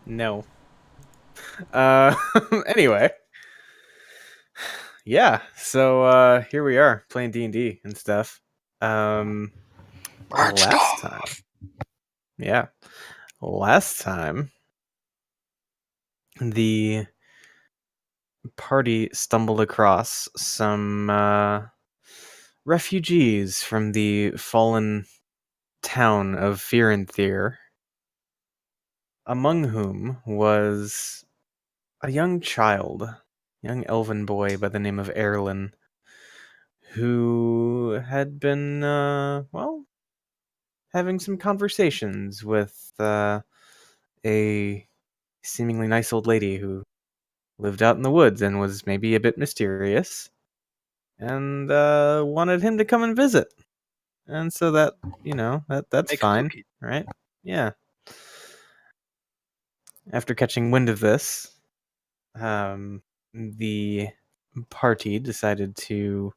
No. Uh, anyway, yeah. So here we are playing D&D and stuff. Um, Merch last stuff. time, yeah, last time the party stumbled across some refugees from the fallen town of Firenthir, among whom was a young child, young elven boy by the name of Erlin, who had been, having some conversations with a seemingly nice old lady who lived out in the woods and was maybe a bit mysterious, and wanted him to come and visit. And so that, that's Make fine, cookies. right? Yeah. After catching wind of this, the party decided to,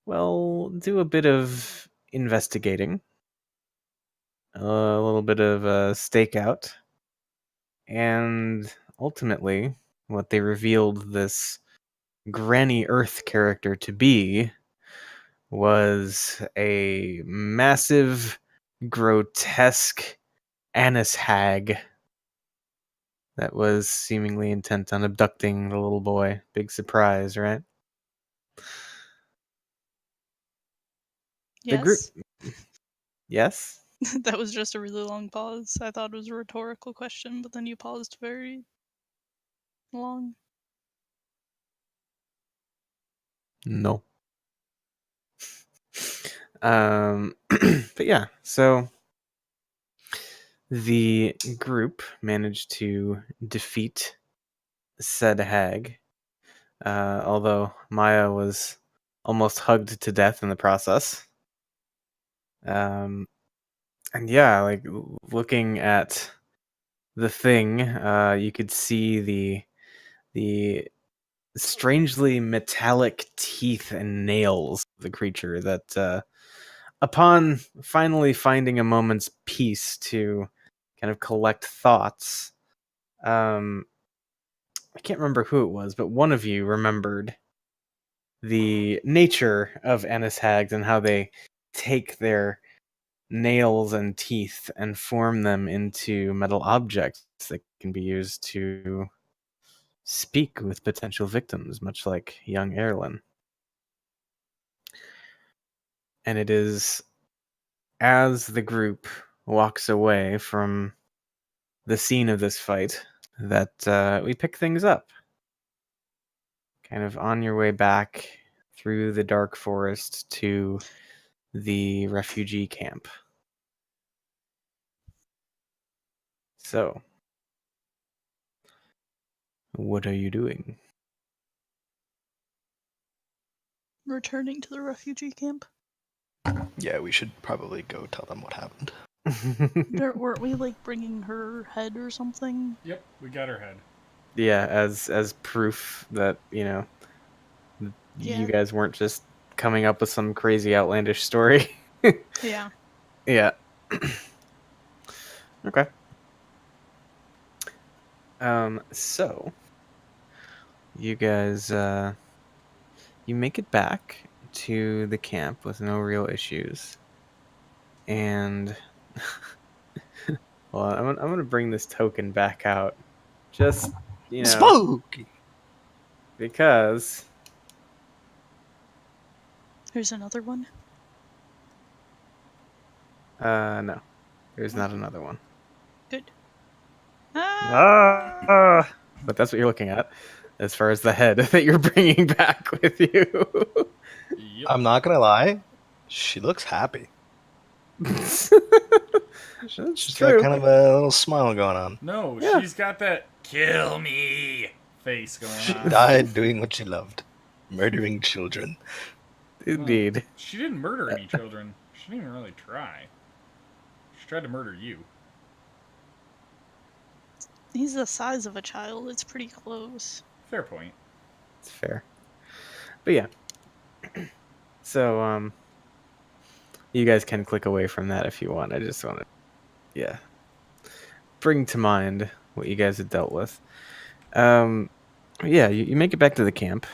do a bit of investigating, a little bit of a stakeout, and ultimately, what they revealed this Granny Earth character to be was a massive, grotesque Annis hag that was seemingly intent on abducting the little boy. Big surprise, right? The group. Yes. Yes? That was just a really long pause. I thought it was a rhetorical question, but then you paused very long. No. But yeah, so the group managed to defeat said hag, although Maya was almost hugged to death in the process. And yeah, like looking at the thing, you could see the strangely metallic teeth and nails of the creature that, upon finally finding a moment's peace to kind of collect thoughts, I can't remember who it was, but one of you remembered the nature of Annis hags and how they take their nails and teeth and form them into metal objects that can be used to speak with potential victims, much like young Erlin. And it is as the group walks away from the scene of this fight that we pick things up. Kind of on your way back through the dark forest to the refugee camp. So, what are you doing? Returning to the refugee camp. Yeah, we should probably go tell them what happened. Weren't we like bringing her head or something? Yep, we got her head. Yeah, as proof that, Yeah. you guys weren't just coming up with some crazy outlandish story. Yeah. Yeah. Okay. So you guys you make it back to the camp with no real issues. And well, I'm gonna bring this token back out. Just, Spooky! because There's another one. no. There's not another one. Good. But that's what you're looking at as far as the head that you're bringing back with you. Yep. I'm not gonna lie, she looks happy. That's She's true. got kind of a little smile going on. No, Yeah. she's got that kill me face She going on. died doing what she loved, murdering children. Indeed. She didn't murder any children. She didn't even really try. She tried to murder you. He's the size of a child. It's pretty close. Fair point. It's fair. But yeah. So, you guys can click away from that if you want. I just want to, bring to mind what you guys had dealt with. Yeah, you make it back to the camp.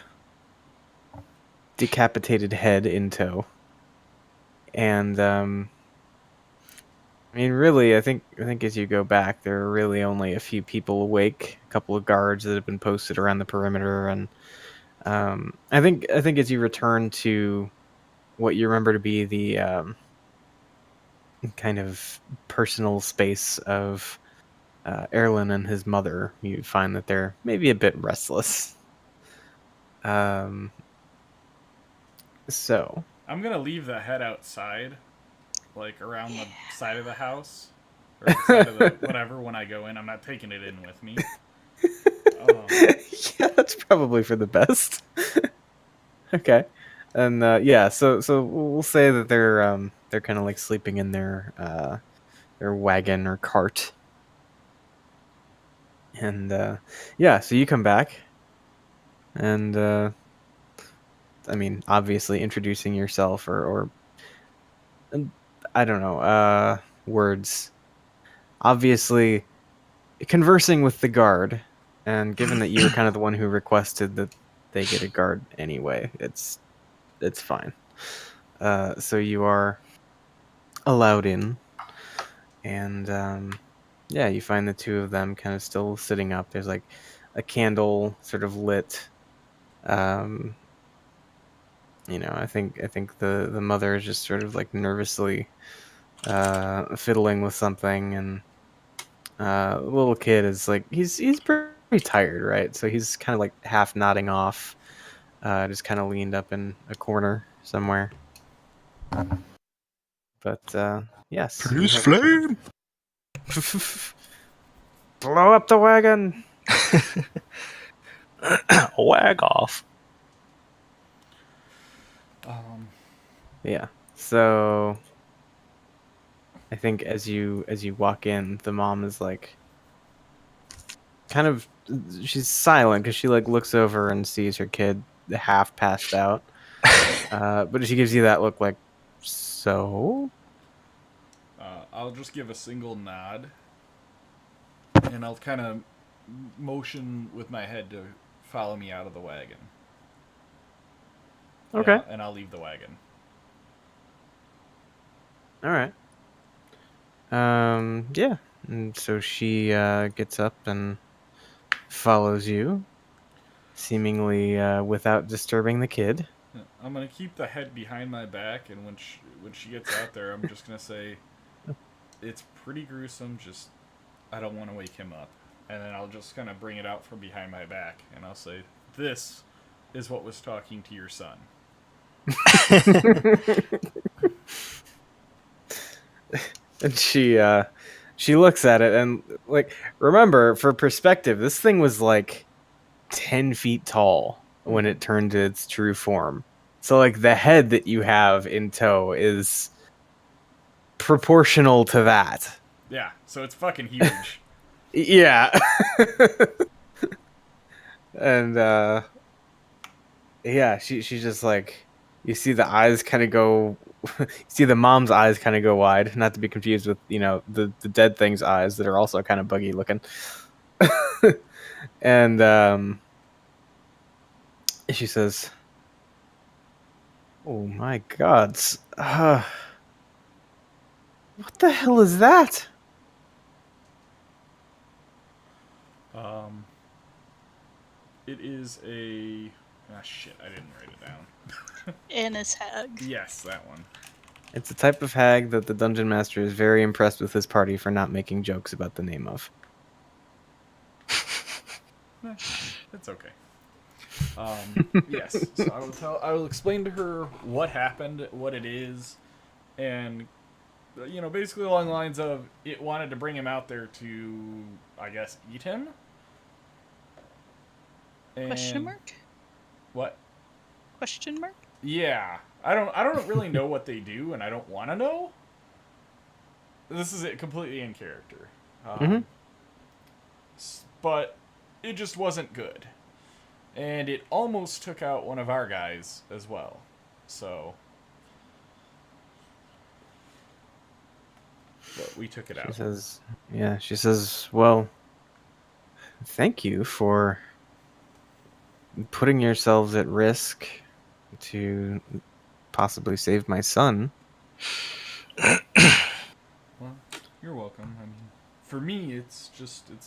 Decapitated head in tow. And I mean, really, I think as you go back, there are really only a few people awake, a couple of guards that have been posted around the perimeter, and I think as you return to what you remember to be the kind of personal space of Erlen and his mother, you find that they're maybe a bit restless. Um, so I'm gonna leave the head outside, like around the side of the house, or the side of the whatever. When I go in, I'm not taking it in with me. yeah, that's probably for the best. Okay, and yeah, so we'll say that they're kind of like sleeping in their wagon or cart, and yeah, so you come back, and I mean, obviously introducing yourself or I don't know words, obviously conversing with the guard, and given that you were kind of the one who requested that they get a guard anyway, it's fine. So you are allowed in, and yeah, you find the two of them kind of still sitting up. There's like a candle sort of lit. Um, I think the mother is just sort of like nervously fiddling with something, and the little kid is like he's pretty tired, right? So he's kind of like half nodding off, just kind of leaned up in a corner somewhere. But yes, you Produce have flame. blow up the wagon. Wag off. Yeah. So I think as you walk in, the mom is like kind of she's silent because she like looks over and sees her kid half passed out. But she gives you that look like, so? I'll just give a single nod, and I'll kind of motion with my head to follow me out of the wagon. Okay. And I'll leave the wagon. All right. Yeah. And so she gets up and follows you, seemingly without disturbing the kid. I'm gonna keep the head behind my back, and when she gets out there, I'm just gonna say, "It's pretty gruesome. Just I don't want to wake him up." And then I'll just kind of bring it out from behind my back, and I'll say, "This is what was talking to your son." And she looks at it and like, remember, for perspective, this thing was like 10 feet tall when it turned to its true form. So like the head that you have in tow is proportional to that. Yeah, so it's fucking huge. Yeah. And yeah, she's just like, you see the eyes kind of go you see the mom's eyes kind of go wide, not to be confused with, the dead thing's eyes that are also kind of buggy looking. And she says, "Oh my gods. What the hell is that?" It is a... Ah, shit, I didn't write it down. Annis hag. Yes, that one. It's a type of hag that the dungeon master is very impressed with his party for not making jokes about the name of. It's okay. Yes, so I will explain to her what happened, what it is, and basically along the lines of it wanted to bring him out there to, I guess, eat him. And Question mark? What? Question mark? Yeah, I don't really know what they do, and I don't want to know. This is it completely in character. But it just wasn't good. And it almost took out one of our guys as well. So. But we took it out. She says, well, thank you for putting yourselves at risk to possibly save my son. Well, you're welcome. I mean, for me, it's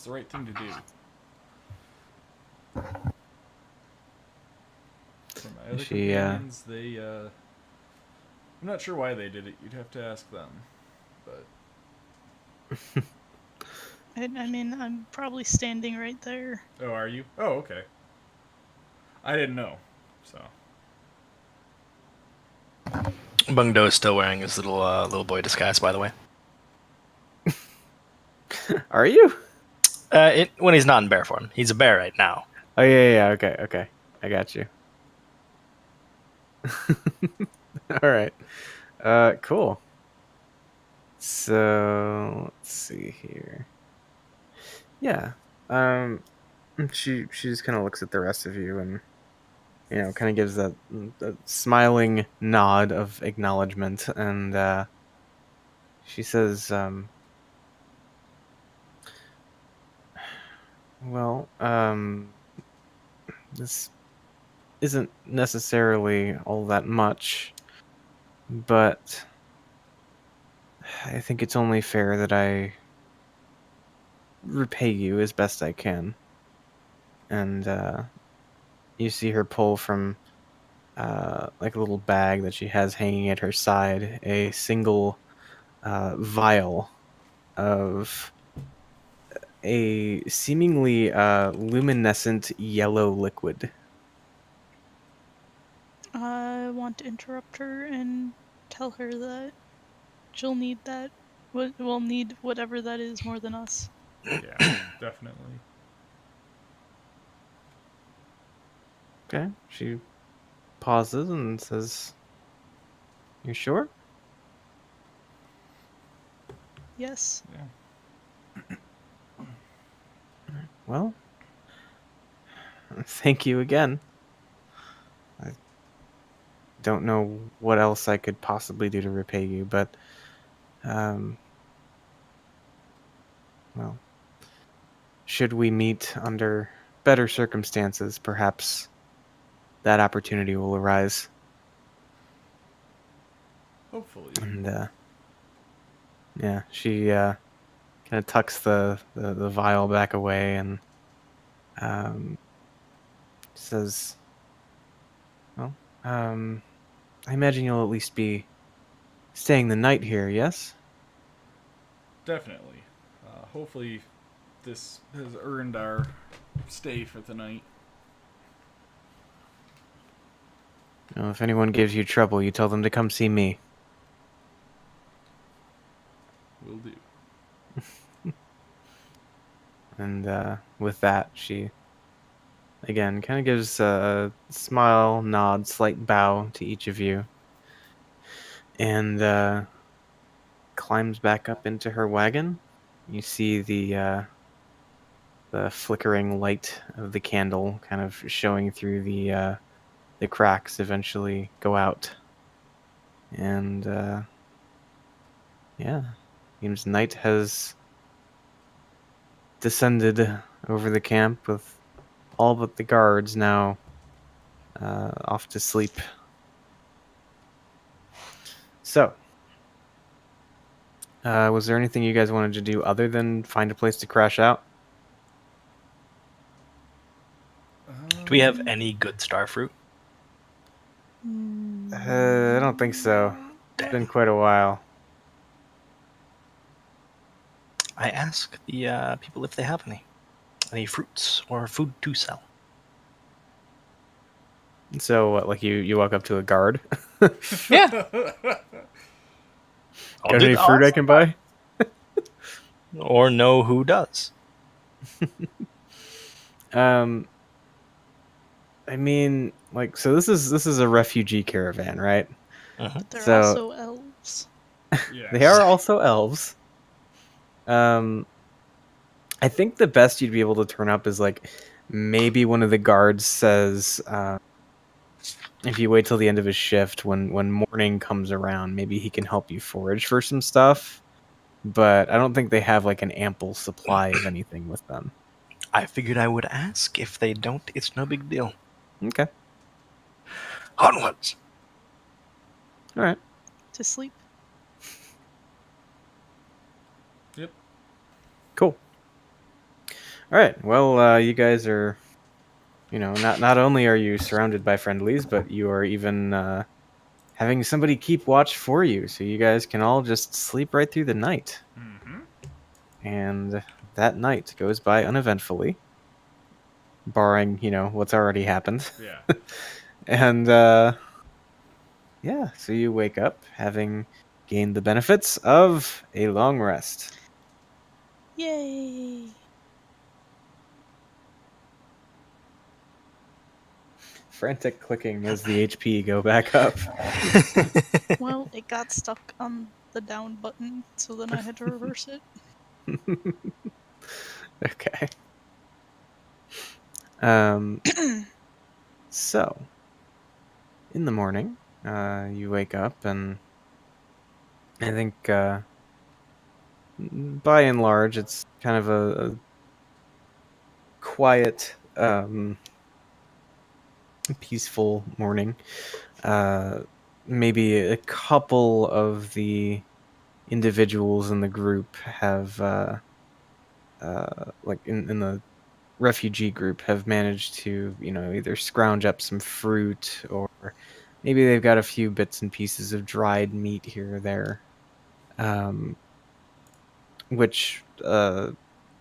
the right thing to do. For my other companions, I'm not sure why they did it. You'd have to ask them. But I mean, I'm probably standing right there. oh, are you? Oh, okay. I didn't know. So Bung Do is still wearing his little boy disguise, by the way. Are you? When he's not in bear form, he's a bear right now. Oh yeah. Okay. I got you. All right. Cool. So let's see here. Yeah. She just kind of looks at the rest of you and kind of gives that smiling nod of acknowledgement, and she says, "Well, this isn't necessarily all that much, but I think it's only fair that I repay you as best I can." And you see her pull from like a little bag that she has hanging at her side a single vial of a seemingly luminescent yellow liquid. I want to interrupt her and tell her that she'll need that. We'll need whatever that is more than us. yeah, definitely. Okay. She pauses and says, "You sure?" Yes. Yeah. Well, thank you again. I don't know what else I could possibly do to repay you, but well, should we meet under better circumstances, perhaps that opportunity will arise. Hopefully. And yeah, she kind of tucks the vial back away and says, "Well, I imagine you'll at least be staying the night here, yes?" Definitely. Hopefully, this has earned our stay for the night. Well, if anyone gives you trouble, you tell them to come see me. Will do. And with that, she again kind of gives a smile, nod, slight bow to each of you, and climbs back up into her wagon. You see the flickering light of the candle kind of showing through the cracks eventually go out, and yeah, seems night has descended over the camp with all but the guards now off to sleep. So, was there anything you guys wanted to do other than find a place to crash out? Do we have any good star fruit? I don't think so. It's been quite a while. I ask the people if they have any fruits or food to sell. So, what, like you walk up to a guard? Yeah. Got any fruit I can buy? Or know who does. I mean, like, so this is a refugee caravan, right? But they're So- also elves. Yeah. They are also elves. I think the best you'd be able to turn up is like maybe one of the guards says, if you wait till the end of his shift, when morning comes around, maybe he can help you forage for some stuff. But I don't think they have like an ample supply of anything with them. I figured I would ask. If they don't, it's no big deal. Okay. Onwards. All right. To sleep. Yep. Cool. All right. Well, you guys are, not only are you surrounded by friendlies, but you are even having somebody keep watch for you, so you guys can all just sleep right through the night. Mm-hmm. And that night goes by uneventfully, barring what's already happened. Yeah. And yeah, so you wake up having gained the benefits of a long rest. Yay! Frantic clicking as the HP go back up. Well, it got stuck on the down button, so then I had to reverse it. Okay. So, in the morning, you wake up, and I think, by and large, it's kind of a quiet, peaceful morning. Maybe a couple of the individuals in the group have, like in the refugee group, have managed to, either scrounge up some fruit, or maybe they've got a few bits and pieces of dried meat here or there. Which There's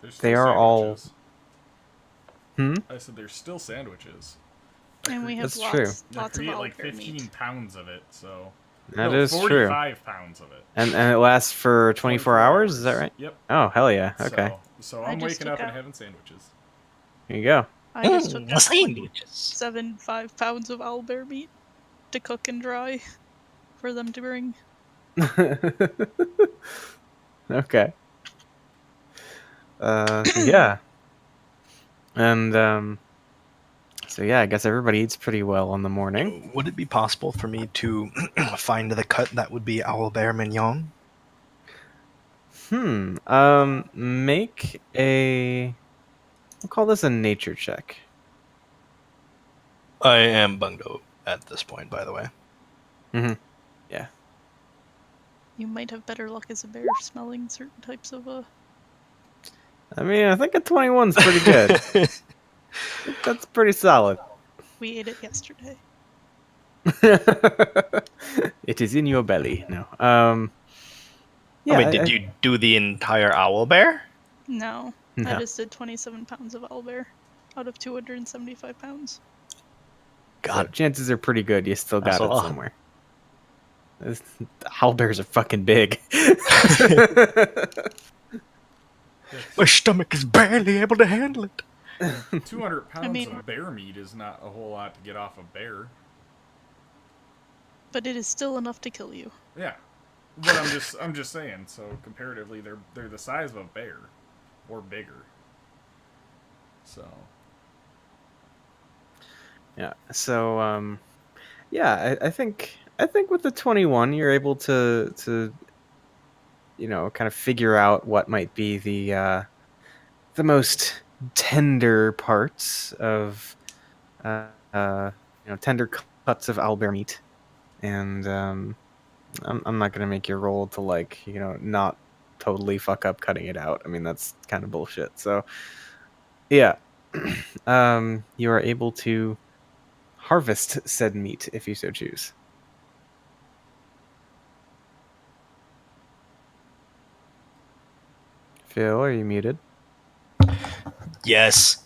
they still are all. sandwiches. Hmm? I said there's still sandwiches. And we have That's true. They lots of create like owlbear 15 meat. pounds of it, so... That no, is true. 45 pounds of it. And it lasts for 24 hours, is that right? Yep. Oh, hell yeah. Okay. So I I'm just waking took up and out- having sandwiches. Here you go. I just took out Sandwiches. 5 pounds of owlbear meat to cook and dry for them to bring. Okay. Yeah. And so yeah, I guess everybody eats pretty well in the morning. Would it be possible for me to find the cut that would be owlbear mignon? Make a, we'll call this a nature check. I am bungo at this point, by the way. Mm-hmm. Yeah. You might have better luck as a bear smelling certain types of I mean, I think a 21's pretty good. That's pretty solid. we ate it yesterday. It is in your belly. No. I mean, did you do the entire owlbear? No, No. I just did 27 pounds of owlbear out of 275 pounds. So God, chances are pretty good you still got That's a it lot. somewhere. Owlbears are fucking big. my stomach is barely able to handle it. 200 pounds mean- of bear meat is not a whole lot to get off a bear. But it is still enough to kill you. Yeah. But I'm just saying, so comparatively they're the size of a bear. Or bigger. So Yeah. So yeah, I think with the 21 you're able to kind of figure out what might be the most tender parts of tender cuts of owlbear meat. And I'm not gonna make you roll to not totally fuck up cutting it out. I mean, that's kind of bullshit. So yeah. You are able to harvest said meat if you so choose. Phil, are you muted? Yes.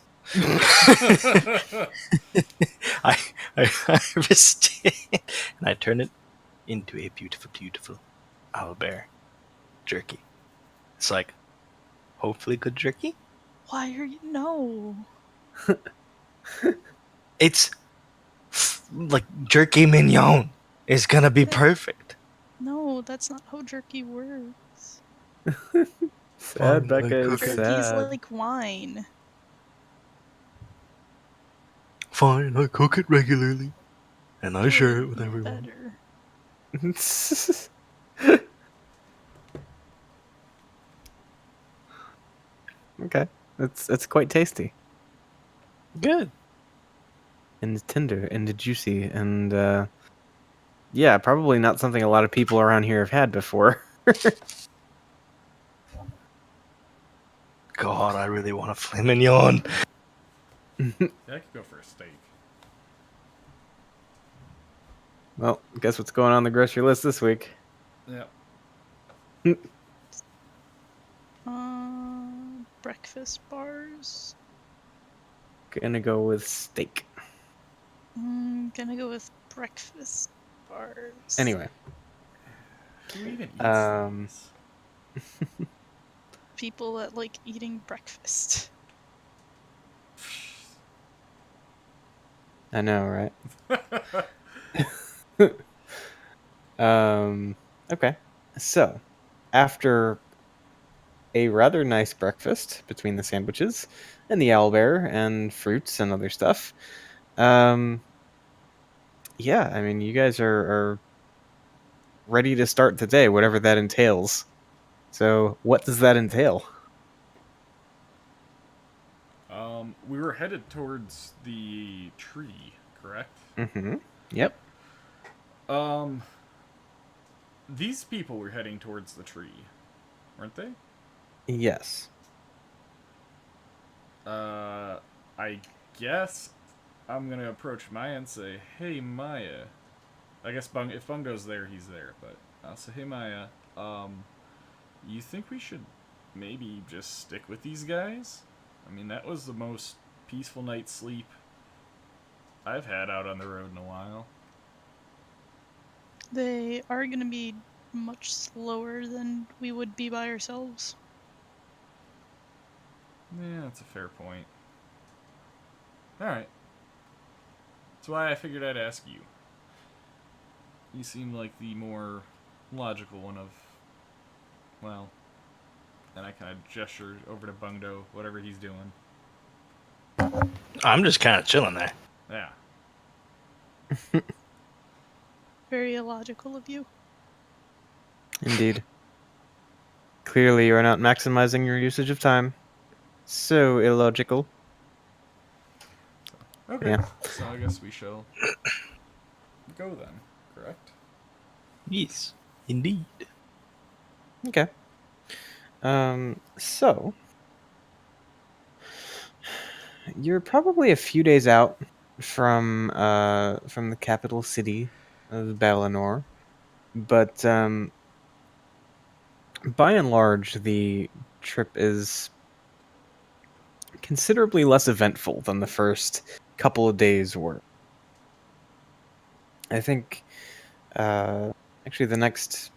I harvest it and I turn it into a beautiful, beautiful owlbear jerky. It's like, hopefully good jerky. Why are you no? It's like jerky mignon is gonna be perfect. No, that's not how jerky works. Sad Finally Becca is cooking. Jerky's sad. like wine. Fine, I cook it regularly, and I share it with Jerky everyone. Better. Okay, it's quite tasty. Good. and tender and juicy and yeah, probably not something a lot of people around here have had before. God, I really want a filet mignon. Yeah, I could go for a steak. Well, guess what's going on the grocery list this week? Yeah. Breakfast bars. Gonna go with steak. Gonna go with breakfast bars. Anyway, Who even eats Um, these? People that like eating breakfast. I know, right? Okay. So, after a rather nice breakfast between the sandwiches and the owlbear and fruits and other stuff, yeah, I mean, you guys are ready to start today, whatever that entails. So, what does that entail? We were headed towards the tree, correct? Mm-hmm. Yep. These people were heading towards the tree, weren't they? Yes. I guess I'm gonna approach Maya and say, "Hey, Maya." I guess if Bungo's there, he's there. But I'll say, "Hey, Maya. You think we should maybe just stick with these guys? I mean, that was the most peaceful night's sleep I've had out on the road in a while." They are gonna be much slower than we would be by ourselves. Yeah, that's a fair point. Alright. That's why I figured I'd ask you. You seem like the more logical one of, well, and I kind of gesture over to Bungdo, whatever he's doing. I'm just kind of chilling there. Yeah. Very illogical of you. Indeed. Clearly, you are not maximizing your usage of time. So illogical. Okay. Yeah. So I guess we shall go then, correct? Yes, indeed. Okay. So you're probably a few days out from the capital city of Balinor, but by and large, the trip is considerably less eventful than the first couple of days were. I think, actually, the next,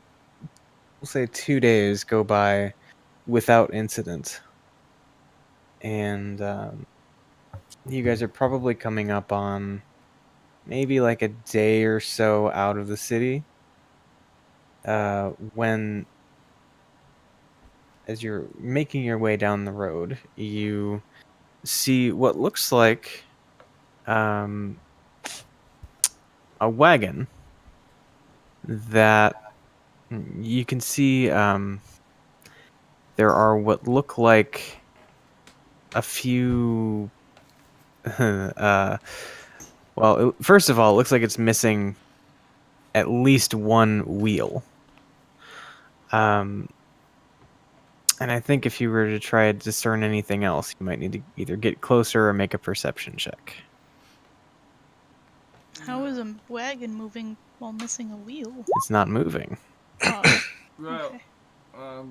we'll say, 2 days go by without incident, and you guys are probably coming up on maybe like a day or so out of the city, when, as you're making your way down the road, you see what looks like a wagon that you can see. There are what look like a few. First of all, it looks like it's missing at least one wheel. And I think if you were to try to discern anything else, you might need to either get closer or make a perception check. How is a wagon moving while missing a wheel? It's not moving. Oh, Well, okay. okay, I'll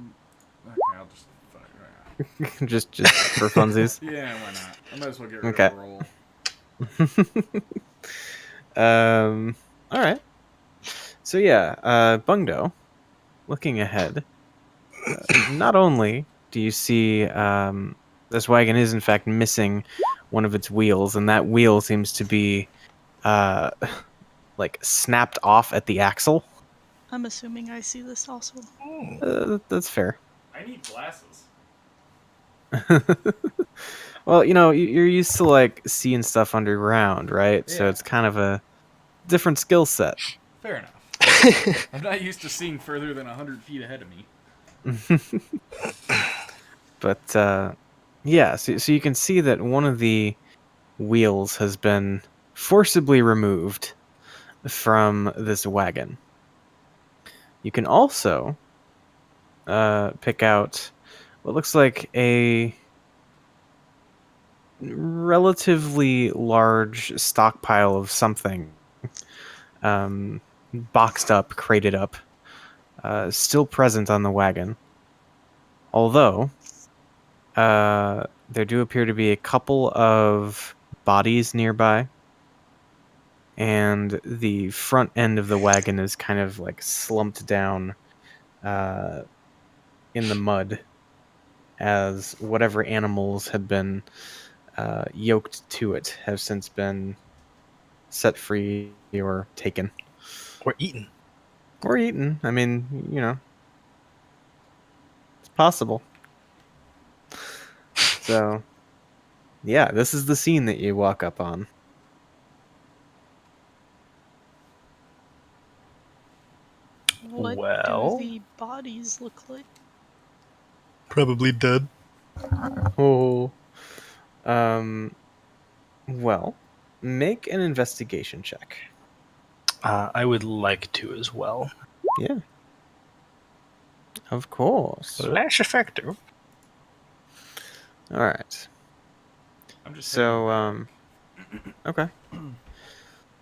just fuck just for funsies. yeah, why not? I might as well get rid Okay. of a roll. All right. So yeah, Bungdo, looking ahead, not only do you see this wagon is in fact missing one of its wheels, and that wheel seems to be like snapped off at the axle. I'm assuming I see this also. That's fair. I need glasses. Well, you're used to like seeing stuff underground, right? So Yeah. it's kind of a different skill set. Fair enough. I'm not used to seeing further than 100 feet ahead of me. But yeah, so you can see that one of the wheels has been forcibly removed from this wagon. You can also pick out what looks like a relatively large stockpile of something, boxed up, crated up, still present on the wagon. Although, there do appear to be a couple of bodies nearby, and the front end of the wagon is kind of like slumped down in the mud, as whatever animals had been yoked to it have since been set free or taken. Or eaten. Or eaten. I mean, you know, it's possible. So, yeah, this is the scene that you walk up on. What Well? do the bodies look like? Probably dead. Oh. Well, make an investigation check. I would like to as well. Yeah. Of course. Less effective. All right. I'm just So, okay.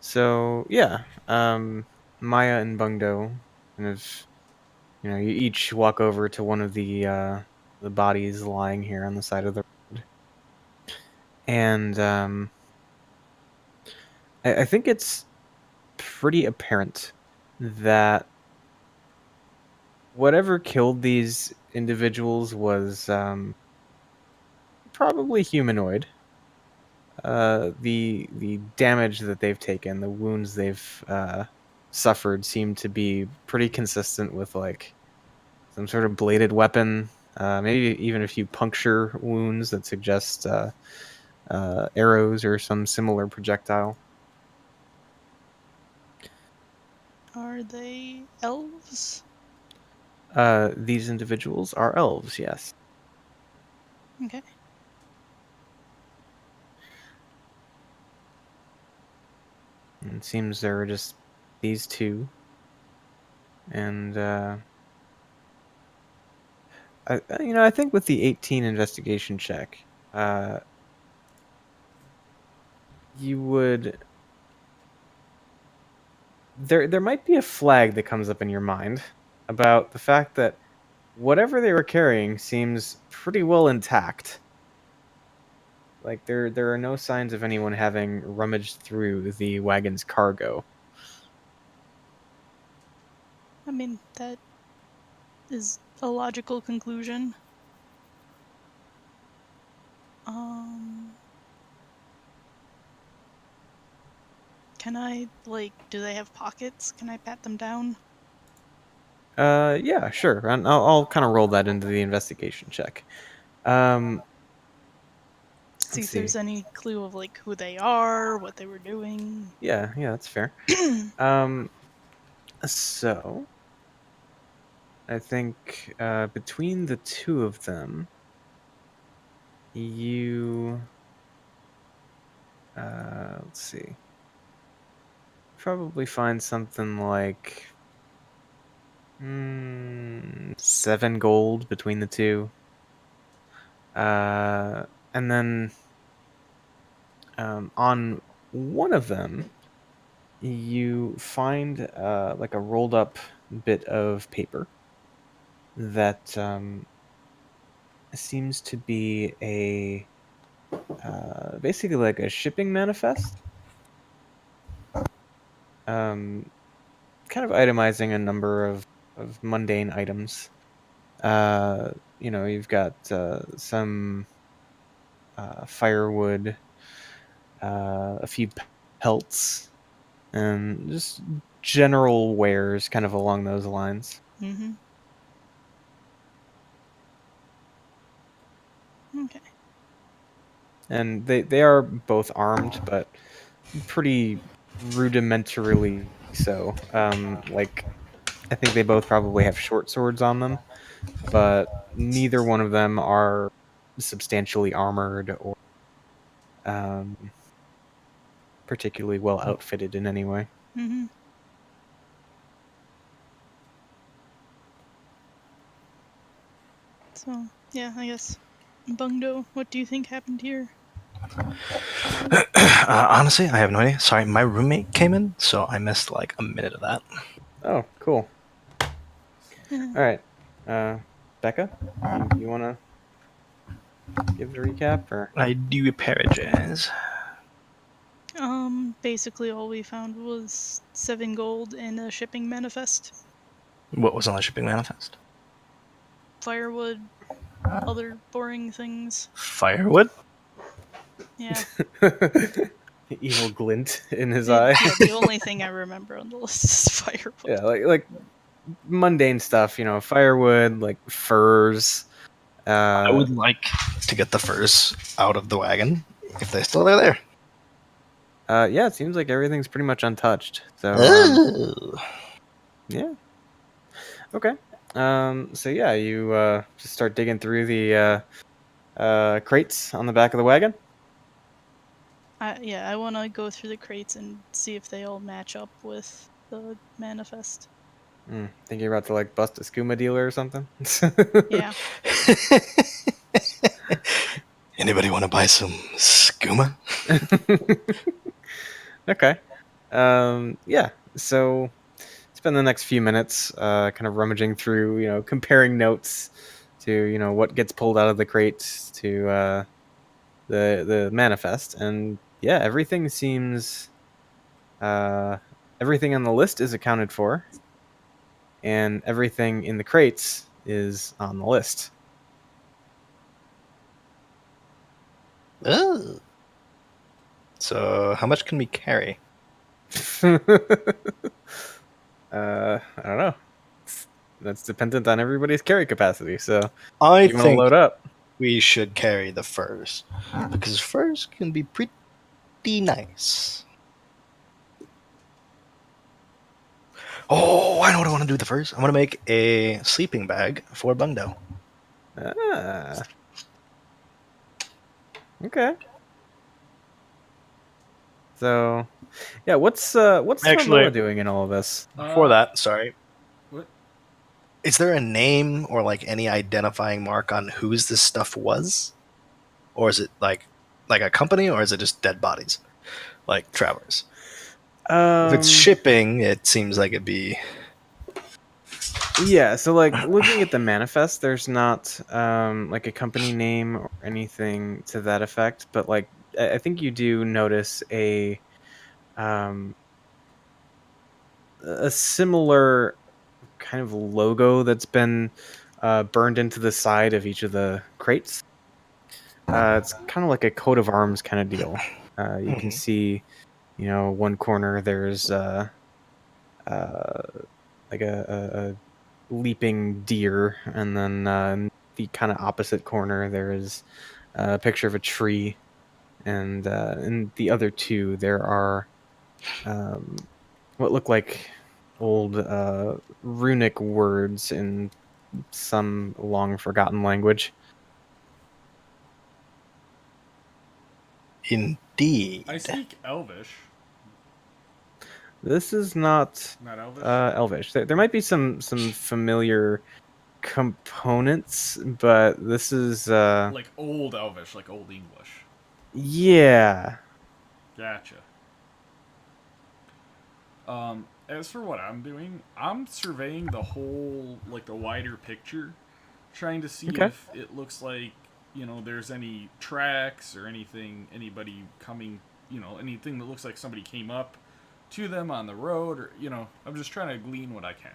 So, yeah, Maya and Bungdo kind of, you each walk over to one of the bodies lying here on the side of the road. And, I think it's pretty apparent that whatever killed these individuals was, probably humanoid. The damage that they've taken, the wounds they've suffered, seem to be pretty consistent with like some sort of bladed weapon, maybe even a few puncture wounds that suggest arrows or some similar projectile. Are they elves? These individuals are elves, yes. Okay. And it seems there are just these two. And I think with the 18 investigation check, you would. There might be a flag that comes up in your mind about the fact that whatever they were carrying seems pretty well intact. Like there are no signs of anyone having rummaged through the wagon's cargo. I mean, that is a logical conclusion. Can I, like, do they have pockets? Can I pat them down? Yeah, sure. And I'll kind of roll that into the investigation check. See Let's if there's any clue of, like, who they are, what they were doing. Yeah, that's fair. So I think between the two of them, you let's see, probably find something like 7 gold between the two. And then on one of them, you find like a rolled up bit of paper that seems to be a basically like a shipping manifest, kind of itemizing a number of mundane items. You've got some firewood, a few pelts, and just general wares kind of along those lines. Mm-hmm. Okay. And they are both armed, but pretty rudimentarily so. Like, I think they both probably have short swords on them, but neither one of them are substantially armored or particularly well outfitted in any way. Mm-hmm. So, yeah, I guess. Bungdo, what do you think happened here? Honestly, I have no idea. Sorry, my roommate came in, so I missed like a minute of that. Oh, cool. Yeah. All right, Becca, you want to give it a recap, or? I do apologize. Basically all we found was 7 gold and a shipping manifest. What was on the shipping manifest? Firewood, other boring things. Firewood? Yeah. Evil glint in his The, eye. yeah, the only thing I remember on the list is firewood. Yeah, like mundane stuff, firewood, like furs. I would like to get the furs out of the wagon if they still are there. Yeah, it seems like everything's pretty much untouched. So yeah. Okay. So yeah, you just start digging through the crates on the back of the wagon. I want to go through the crates and see if they all match up with the manifest. Think you're about to like bust a skooma dealer or something? Yeah. Anybody want to buy some skooma? Okay. Yeah. So spend the next few minutes kind of rummaging through, comparing notes to, what gets pulled out of the crates to the manifest. And yeah, everything seems everything on the list is accounted for, and everything in the crates is on the list. Oh. So how much can we carry? I don't know. That's dependent on everybody's carry capacity. So I you want to think load up? we should carry the furs because furs can be pretty nice. Oh, I know what I want to do with the furs. I want to make a sleeping bag for Bungdo. Ah. Okay. So, yeah, what's Actually- Noah doing in all of this? Before that, sorry. What? Is there a name or like any identifying mark on whose this stuff was? Or is it like a company, or is it just dead bodies? Like travelers. If it's shipping, it seems like it'd be Yeah, so like looking at the manifest, there's not like a company name or anything to that effect, but like I think you do notice a similar kind of logo that's been burned into the side of each of the crates. It's kind of like a coat of arms kind of deal. You can see, one corner there's like a leaping deer, and then the kind of opposite corner there is a picture of a tree, and in the other two there are what look like old runic words in some long forgotten language. indeed. I speak Elvish. This is not Not Elvish. Elvish. There might be some familiar components, but this is Like old Elvish, like old English. yeah. Gotcha. As for what I'm doing, I'm surveying the whole, like the wider picture, trying to see Okay. if it looks like, there's any tracks or anything, anybody coming, anything that looks like somebody came up to them on the road, or, I'm just trying to glean what I can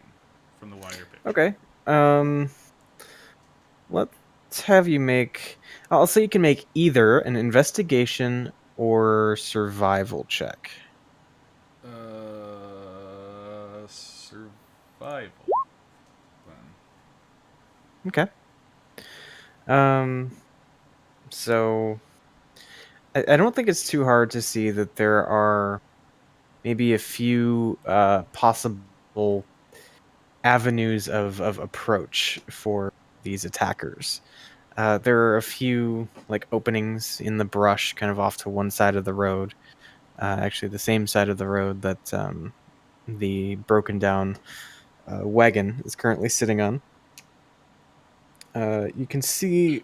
from the wider picture. Okay. Let's have you make. I'll say you can make either an investigation or survival check. Survival. Then. Okay. So I don't think it's too hard to see that there are maybe a few possible avenues of approach for these attackers. There are a few like openings in the brush, kind of off to one side of the road, actually the same side of the road that the broken down wagon is currently sitting on. You can see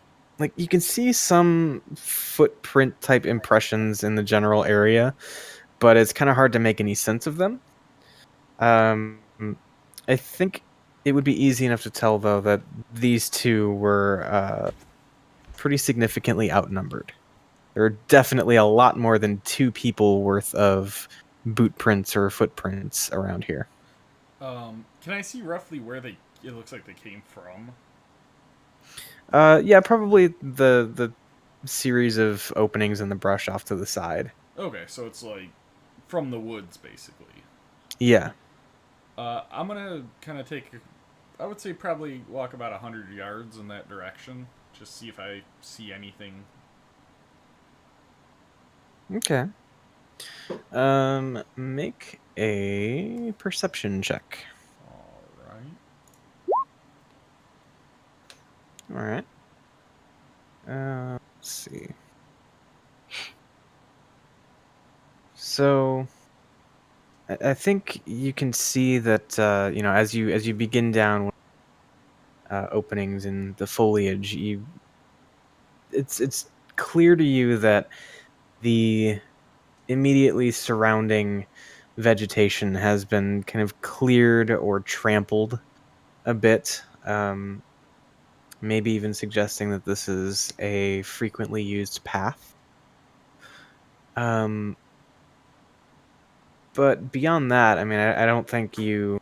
some footprint type impressions in the general area, but it's kind of hard to make any sense of them. I think it would be easy enough to tell, though, that these two were pretty significantly outnumbered. There are definitely a lot more than 2 people worth of boot prints or footprints around here. Can I see roughly where it looks like they came from? Yeah, probably the series of openings in the brush off to the side. Okay, so it's like from the woods, basically. Yeah. I'm gonna kind of I would say probably walk about 100 yards in that direction. Just see if I see anything. Okay. Make a perception check. Alright. All right. Let's see. So, I think you can see that as you begin down openings in the foliage, it's clear to you that the immediately surrounding vegetation has been kind of cleared or trampled a bit. Maybe even suggesting that this is a frequently used path. But beyond that, I mean, I don't think you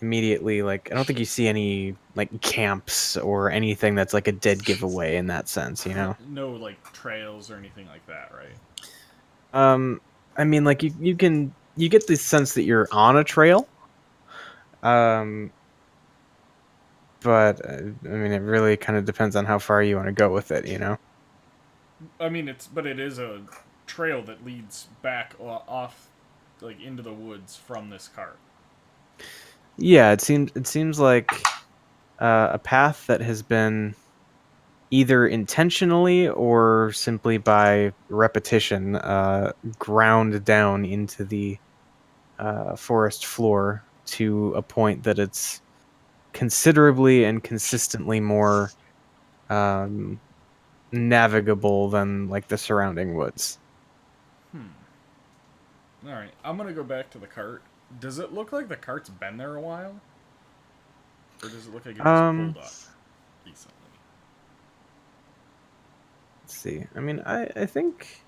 immediately, I don't think you see any, camps or anything that's, a dead giveaway in that sense, you know? No, trails or anything like that, right? I mean, you get the sense that you're on a trail. But, I mean, it really kind of depends on how far you want to go with it, you know? I mean, it is a trail that leads back off, into the woods from this cart. Yeah, it seems like a path that has been either intentionally or simply by repetition ground down into the forest floor to a point that it's considerably and consistently more navigable than the surrounding woods. All right, I'm gonna go back to the cart. Does it look like the cart's been there a while, or does it look like it just pulled up recently? Let's see. I mean, I think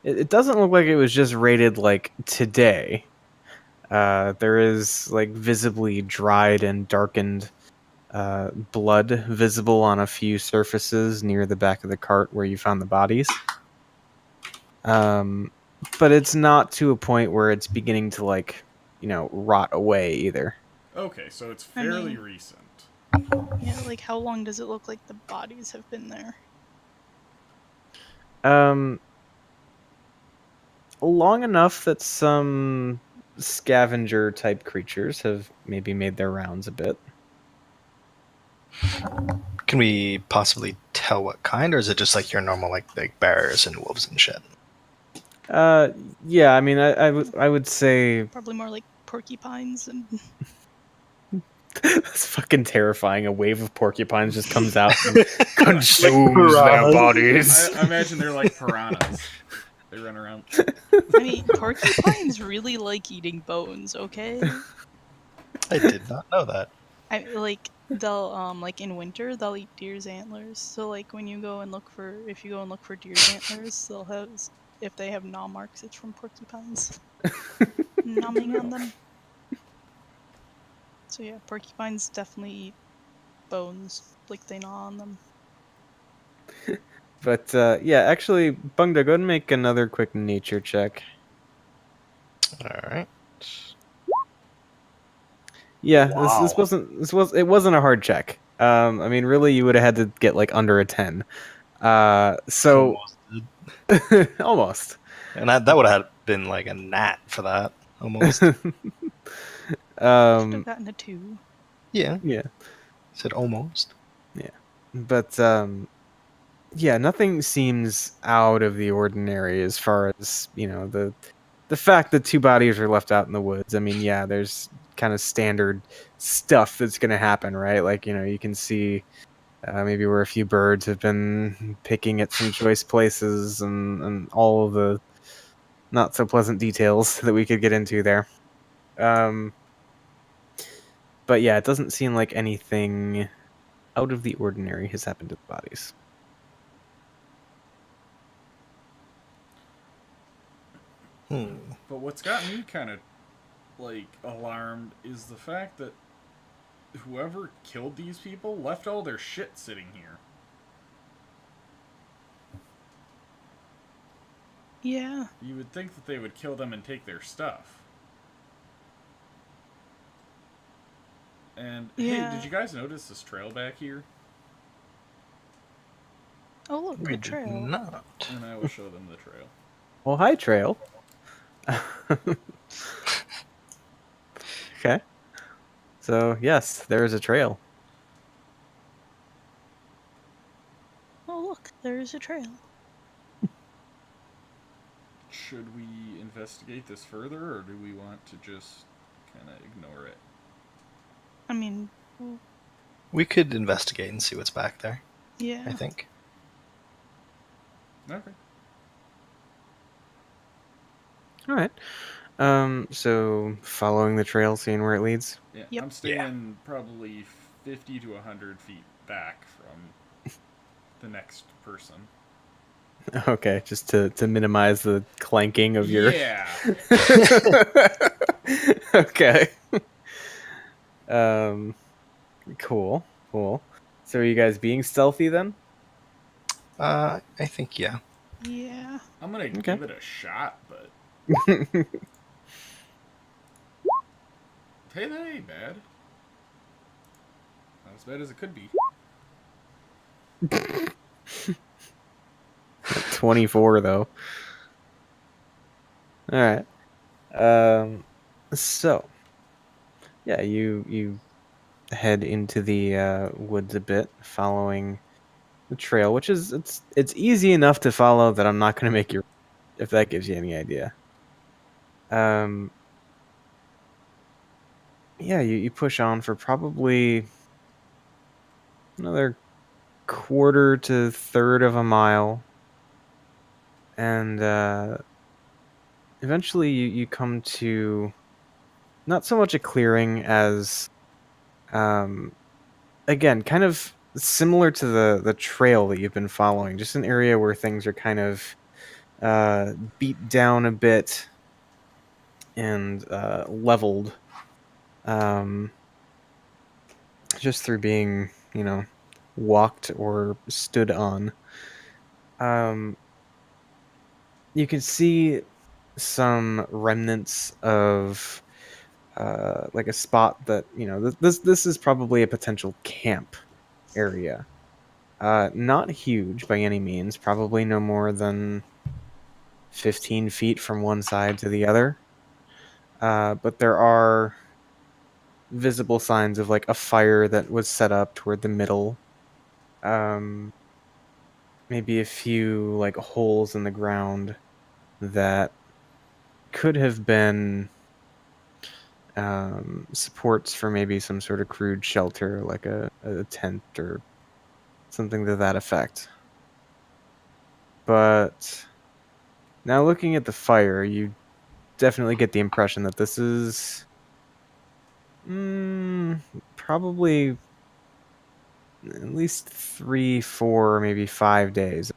it doesn't look like it was just raided today. There is visibly dried and darkened blood visible on a few surfaces near the back of the cart where you found the bodies. But it's not to a point where it's beginning to rot away either. Okay, so it's fairly recent. Yeah, how long does it look like the bodies have been there? Long enough that some scavenger type creatures have maybe made their rounds a bit. Can we possibly tell what kind, or is it just your normal like bears and wolves and shit? Yeah, I mean, I would say probably more like porcupines and. That's fucking terrifying. A wave of porcupines just comes out and consumes their bodies. I imagine they're like piranhas. They run around. I mean, porcupines really like eating bones, okay? I did not know that. They'll in winter they'll eat deer's antlers. So when you go and look for deer's antlers, they'll have, if they have gnaw marks, it's from porcupines numbing on them. So yeah, porcupines definitely eat bones, they gnaw on them. But yeah, actually, Bungda, go ahead and make another quick nature check. All right. Yeah, wow. it wasn't a hard check. I mean, really, you would have had to get under a 10. So almost. And that would have been a gnat for that almost. Should have gotten a 2. Yeah. Yeah. Said almost. Yeah, but yeah, nothing seems out of the ordinary as far as, the fact that 2 bodies are left out in the woods. I mean, yeah, there's kind of standard stuff that's going to happen, right? Like, you can see maybe where a few birds have been picking at some choice places, and all of the not so pleasant details that we could get into there. Um, but yeah, it doesn't seem like anything out of the ordinary has happened to the bodies. But what's got me kind of like alarmed is the fact that whoever killed these people left all their shit sitting here. Yeah. You would think that they would kill them and take their stuff. And hey, did you guys notice this trail back here? Oh, look, We a did trail. not. And I will show them the trail. Well, hi, Trail. Okay. So, yes, there is a trail. Oh, look, there is a trail. Should we investigate this further, or do we want to just kind of ignore it? I mean, We could investigate and see what's back there, yeah. I think. Okay. All right. So following the trail, seeing where it leads. Yeah, Yep. I'm staying probably 50 to 100 feet back from the next person. Okay, just to minimize the clanking of your. Yeah. Okay. Cool. So are you guys being stealthy then? I think, yeah. Yeah. I'm gonna Okay. give it a shot, but hey, that ain't bad. Not as bad as it could be. 24 though. All right. So yeah, you head into the woods a bit, following the trail, which is it's easy enough to follow that I'm not going to make you, if that gives you any idea. Yeah, you push on for probably another quarter to third of a mile, and eventually you come to not so much a clearing as again, kind of similar to the trail that you've been following, just an area where things are kind of beat down a bit and leveled, just through being, walked or stood on. You can see some remnants of like a spot that, this is probably a potential camp area. Not huge by any means, probably no more than 15 feet from one side to the other. But there are visible signs of like a fire that was set up toward the middle. Maybe a few like holes in the ground that could have been supports for maybe some sort of crude shelter, like a tent or something to that effect. But now looking at the fire, you definitely get the impression that this is probably at least 3, 4, maybe 5 days.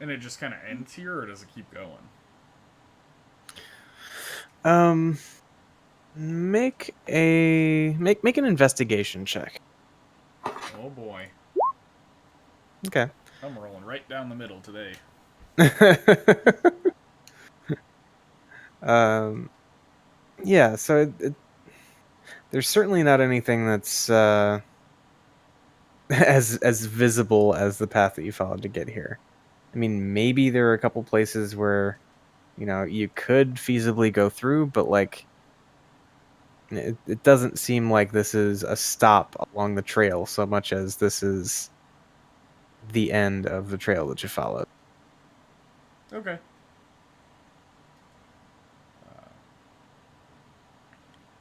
And it just kind of ends here, or does it keep going? Make an investigation check. Oh boy. Okay. I'm rolling right down the middle today. Yeah, so there's certainly not anything that's as visible as the path that you followed to get here. I mean, maybe there are a couple places where you could feasibly go through, but like it doesn't seem like this is a stop along the trail so much as this is the end of the trail that you followed. Okay.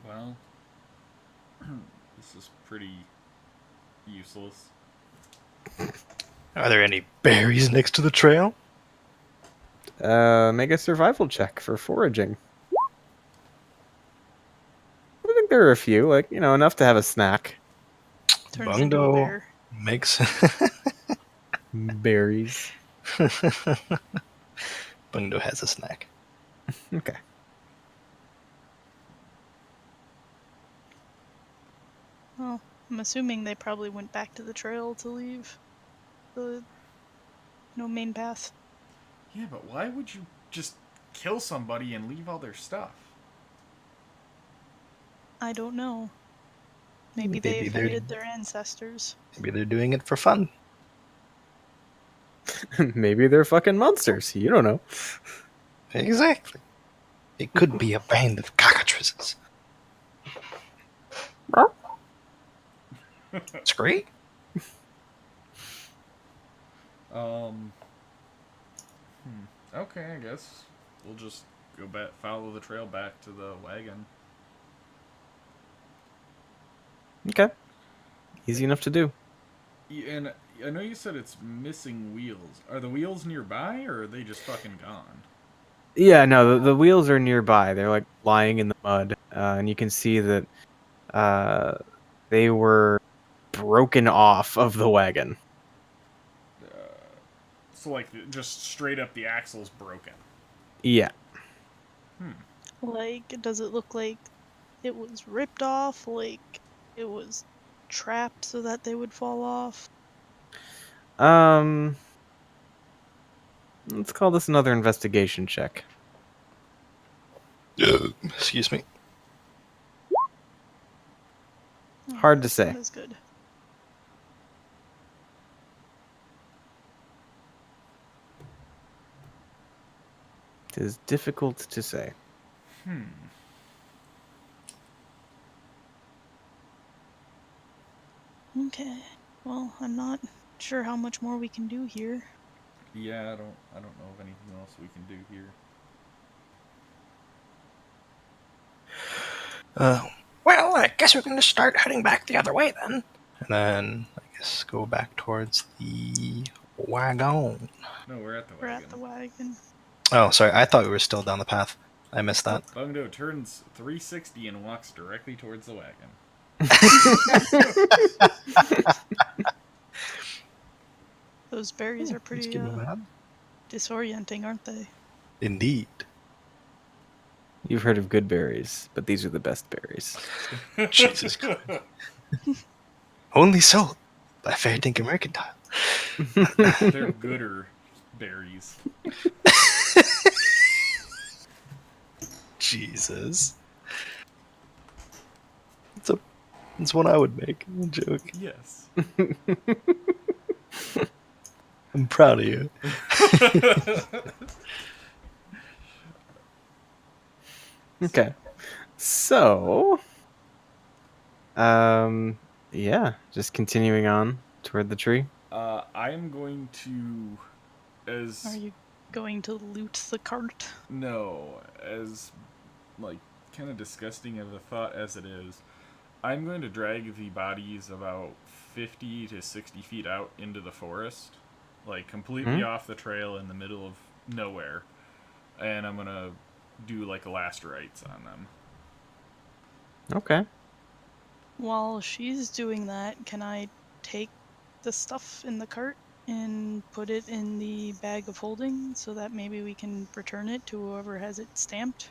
Well, this is pretty useless. Are there any berries next to the trail? Make a survival check for foraging. I think there are a few, like, enough to have a snack. Turns into a Bungdo bear. makes Berries. Bungdo has a snack. Okay. Well, I'm assuming they probably went back to the trail to leave the main path. Yeah, but why would you just kill somebody and leave all their stuff? I don't know. Maybe Maybe they they're- offended their ancestors. Maybe they're doing it for fun. Maybe they're fucking monsters. You don't know. Exactly. It could be a band of cockatrices. It's great. Okay, I guess we'll just go back, follow the trail back to the wagon. Okay. Easy enough to do. And I know you said it's missing wheels. Are the wheels nearby, or are they just fucking gone? Yeah, no, the wheels are nearby. They're like lying in the mud, and you can see that they were broken off of the wagon. So, like, just straight up the axle's broken. Yeah. Like, does it look like it was ripped off? Like, it was trapped so that they would fall off? Let's call this another investigation check. Excuse me. Hard to say. That is good. It is difficult to say. Okay. Well, I'm not sure how much more we can do here. Yeah, I don't know of anything else we can do here. Well, I guess we're going to start heading back the other way then. And then, I guess, go back towards the wagon. No, we're at the We're wagon. at the wagon. Oh, sorry. I thought we were still down the path. I missed that. Bungdo turns 360 and walks directly towards the wagon. Those berries are pretty Excuse me, man. disorienting, aren't they? Indeed. You've heard of good berries, but these are the best berries. Jesus Christ. Only sold by Fair Dinkum Mercantile. They're gooder berries. Jesus. It's one I would make. A joke. Yes. I'm proud of you. Okay. So, yeah, just continuing on toward the tree. I am going to, Are you going to loot the cart? No, as, like, kind of disgusting of a thought as it is, I'm going to drag the bodies about 50 to 60 feet out into the forest, like, completely off the trail in the middle of nowhere, and I'm going to do, like, last rites on them. Okay. While she's doing that, can I take the stuff in the cart and put it in the bag of holding so that maybe we can return it to whoever has it stamped?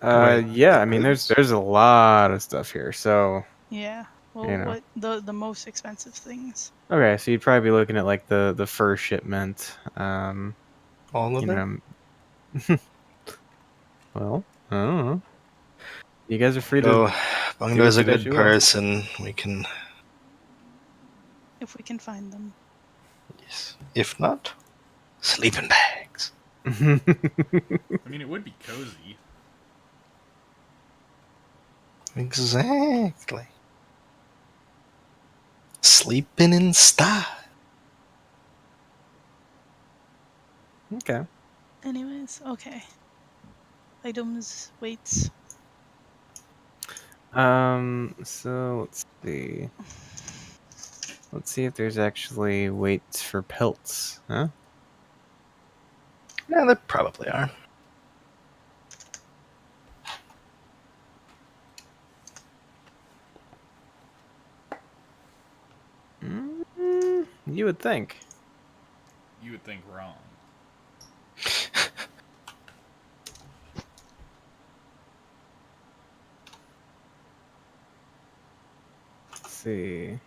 Yeah, I mean, there's a lot of stuff here, so... Yeah. Well, You know. what the most expensive things? Okay, so you'd probably be looking at, like, the fur shipment, All of you them? know... Well, I don't know. You guys are free So, to... Bungo is a do what good you want. person. We can... If we can find them. Yes. If not, sleeping bags. I mean, it would be cozy. Exactly. Sleeping in style. Okay. Anyways, okay. Items, weights. So let's see. Let's see if there's actually weights for pelts, huh? Yeah, there probably are. You would think. You would think wrong. Let's see.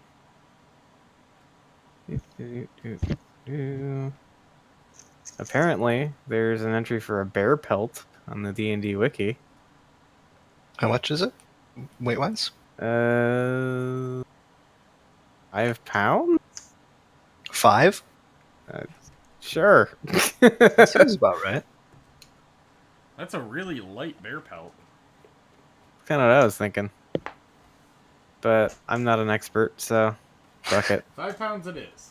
Apparently, there's an entry for a bear pelt on the D&D wiki. How much is it? Weight-wise? 5 pounds? 5? Sure. That sounds about right. That's a really light bear pelt. Kind of what I was thinking. But I'm not an expert, so fuck it. 5 pounds it is.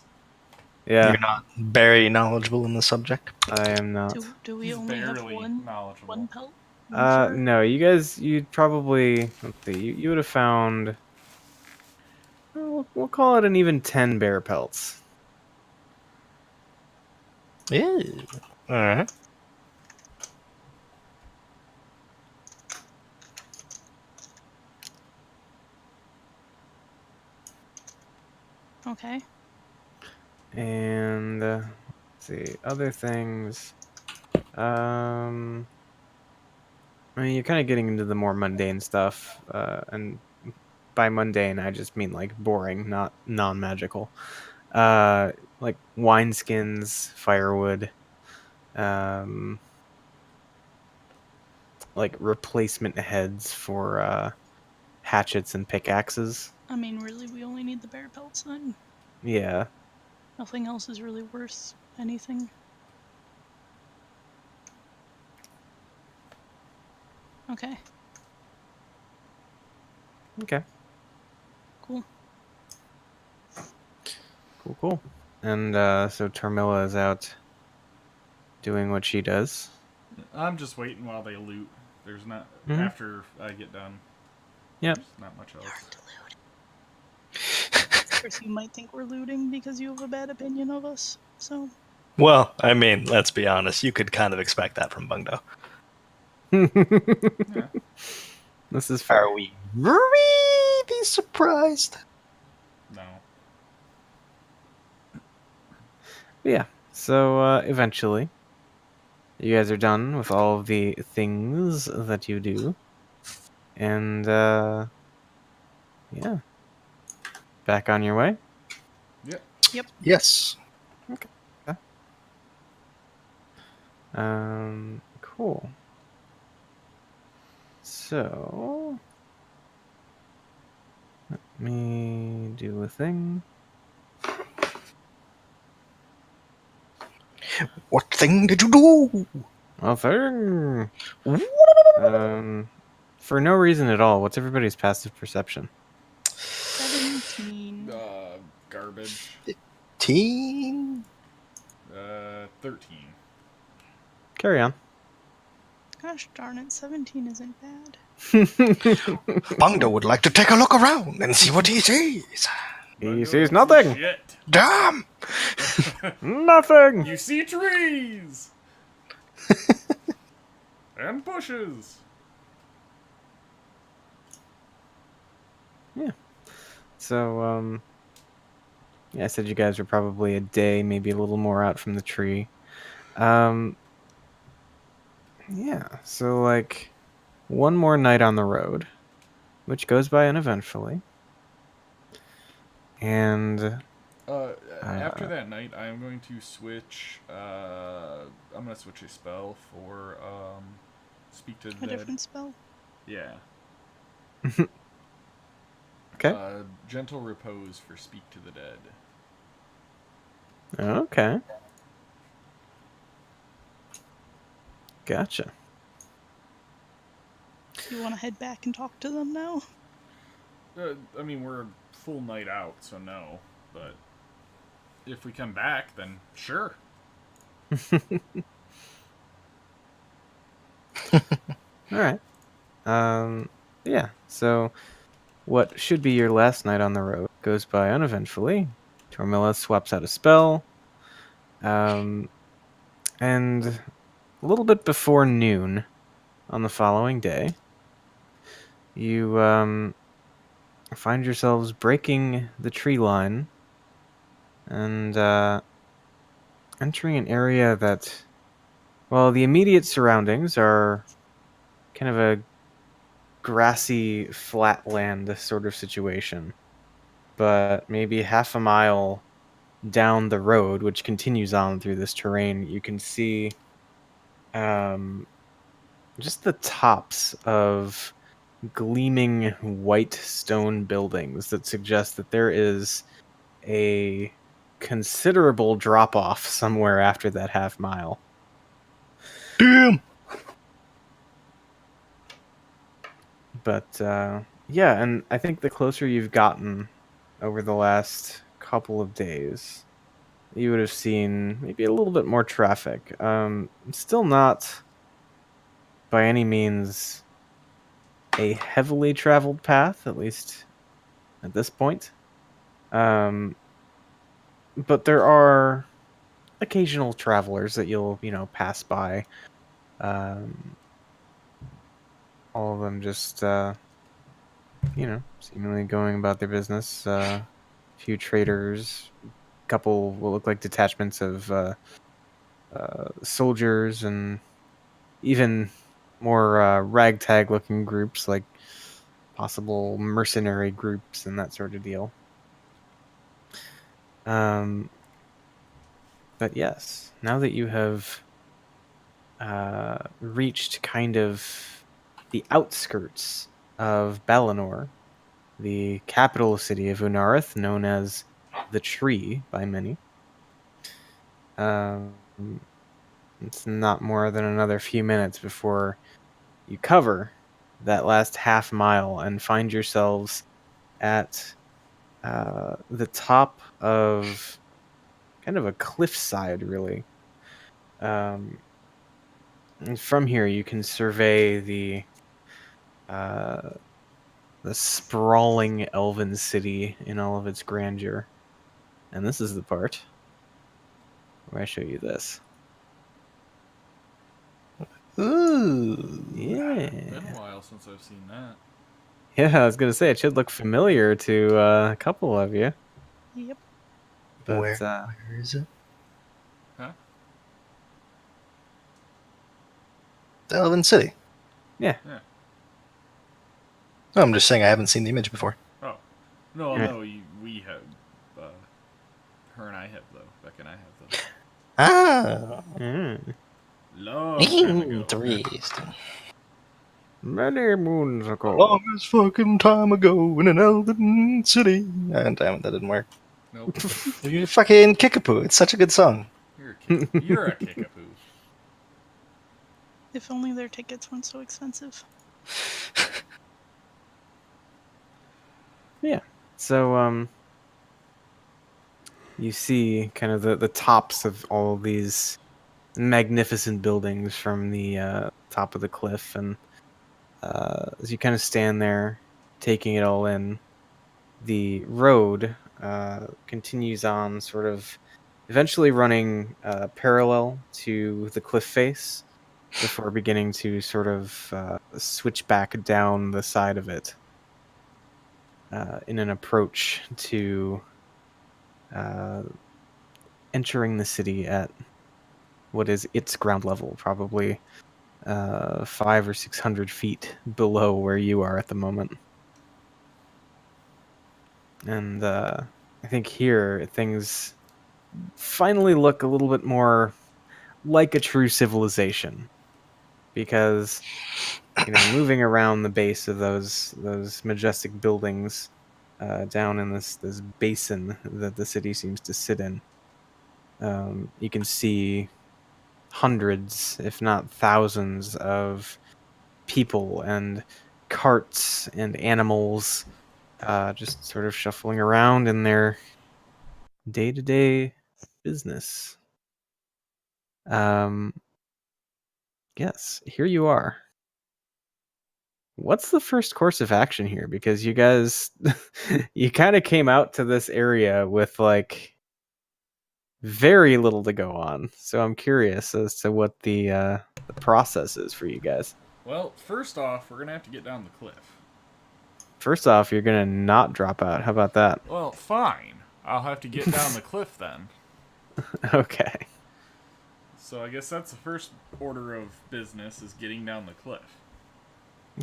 Yeah, You're not very knowledgeable in the subject. I am not. Do we He's only have barely one knowledgeable. pelt? Sure. No, you'd probably, let's see, you would have found, we'll call it an even 10 bear pelts. Yeah. Alright. Okay. And, let's see, other things. I mean, you're kind of getting into the more mundane stuff, and by mundane, I just mean like boring, not non-magical. Like wineskins, firewood, um, like replacement heads for hatchets and pickaxes. I mean, really, we only need the bear pelts then. Yeah. Nothing else is really worth anything. Okay, Okay. cool. Cool. And so Tormilla is out doing what she does. I'm just waiting while they loot. There's not Mhm. after I get done. Yep. There's not much else. Hard to loot. Of course, you might think we're looting because you have a bad opinion of us. So, Well, I mean, let's be honest. You could kind of expect that from Bungdo. Yeah. This is fair. Are we really surprised? No. Yeah. So eventually, you guys are done with all of the things that you do, and yeah, back on your way. Yep. Yes. Cool. So, let me do a thing. What thing did you do? A thing. For no reason at all. What's everybody's passive perception? 17. Garbage. 15? 13. Carry on. Gosh darn it, 17 isn't bad. Bungdo would like to take a look around and see what he sees. He sees nothing. Shit. Damn! Nothing. You see trees and bushes. So, yeah, I said you guys are probably a day, maybe a little more out from the tree. Yeah, so like one more night on the road, which goes by uneventfully. And After that night, I am going to switch. I'm gonna switch a spell for speak to the A dead. different spell? Yeah. okay. Gentle repose for speak to the dead. Okay. Gotcha. You want to head back and talk to them now? I mean, we're a full night out, so no. But if we come back, then sure. All right. Yeah. So, what should be your last night on the road goes by uneventfully. Tormilla swaps out a spell. And a little bit before noon on the following day, you find yourselves breaking the tree line and entering an area that, well, the immediate surroundings are kind of a grassy flatland sort of situation. But maybe half a mile down the road, which continues on through this terrain, you can see just the tops of gleaming white stone buildings that suggest that there is a considerable drop off somewhere after that half mile. Damn. But yeah, and I think the closer you've gotten over the last couple of days, you would have seen maybe a little bit more traffic. Still not by any means a heavily traveled path, at least at this point. But there are occasional travelers that you'll, pass by. All of them just, seemingly going about their business. A few traders, a couple what look like detachments of soldiers, and even more ragtag-looking groups like possible mercenary groups and that sort of deal. But yes, now that you have reached kind of the outskirts of Balinor, the capital city of Unarith, known as the Tree by many, it's not more than another few minutes before you cover that last half mile and find yourselves at the top of kind of a cliffside, really. And from here, you can survey the sprawling elven city in all of its grandeur. And this is the part where I show you this. Ooh. Yeah. Been a while since I've seen that. Yeah, I was going to say, it should look familiar to a couple of you. Yep. But, Where is it? Huh? The Elven City. Yeah. Yeah. No, I'm just saying I haven't seen the image before. Oh. No, Yeah. no, we have. Her and I have, though. Beck and I have, though. Ah. Long time ago. Interesting. Many moons ago. Longest fucking time ago in an Elven City. And damn it, that didn't work. Nope. You fucking Kickapoo. It's such a good song. You're a kickapoo. If only their tickets weren't so expensive. Yeah. So, you see kind of the tops of all these magnificent buildings from the top of the cliff, and as you kind of stand there taking it all in, the road continues on, sort of eventually running parallel to the cliff face before beginning to sort of switch back down the side of it in an approach to entering the city at what is its ground level, probably 500 or 600 feet below where you are at the moment. And I think here things finally look a little bit more like a true civilization, because moving around the base of those majestic buildings down in this basin that the city seems to sit in, you can see hundreds, if not thousands, of people and carts and animals just sort of shuffling around in their day-to-day business. Yes, here you are. What's the first course of action here? Because you guys, you kind of came out to this area with like very little to go on. So I'm curious as to what the process is for you guys. Well, first off, we're gonna have to get down the cliff. First off, you're gonna not drop out. How about that? Well, fine. I'll have to get down the cliff then. Okay. So I guess that's the first order of business, is getting down the cliff.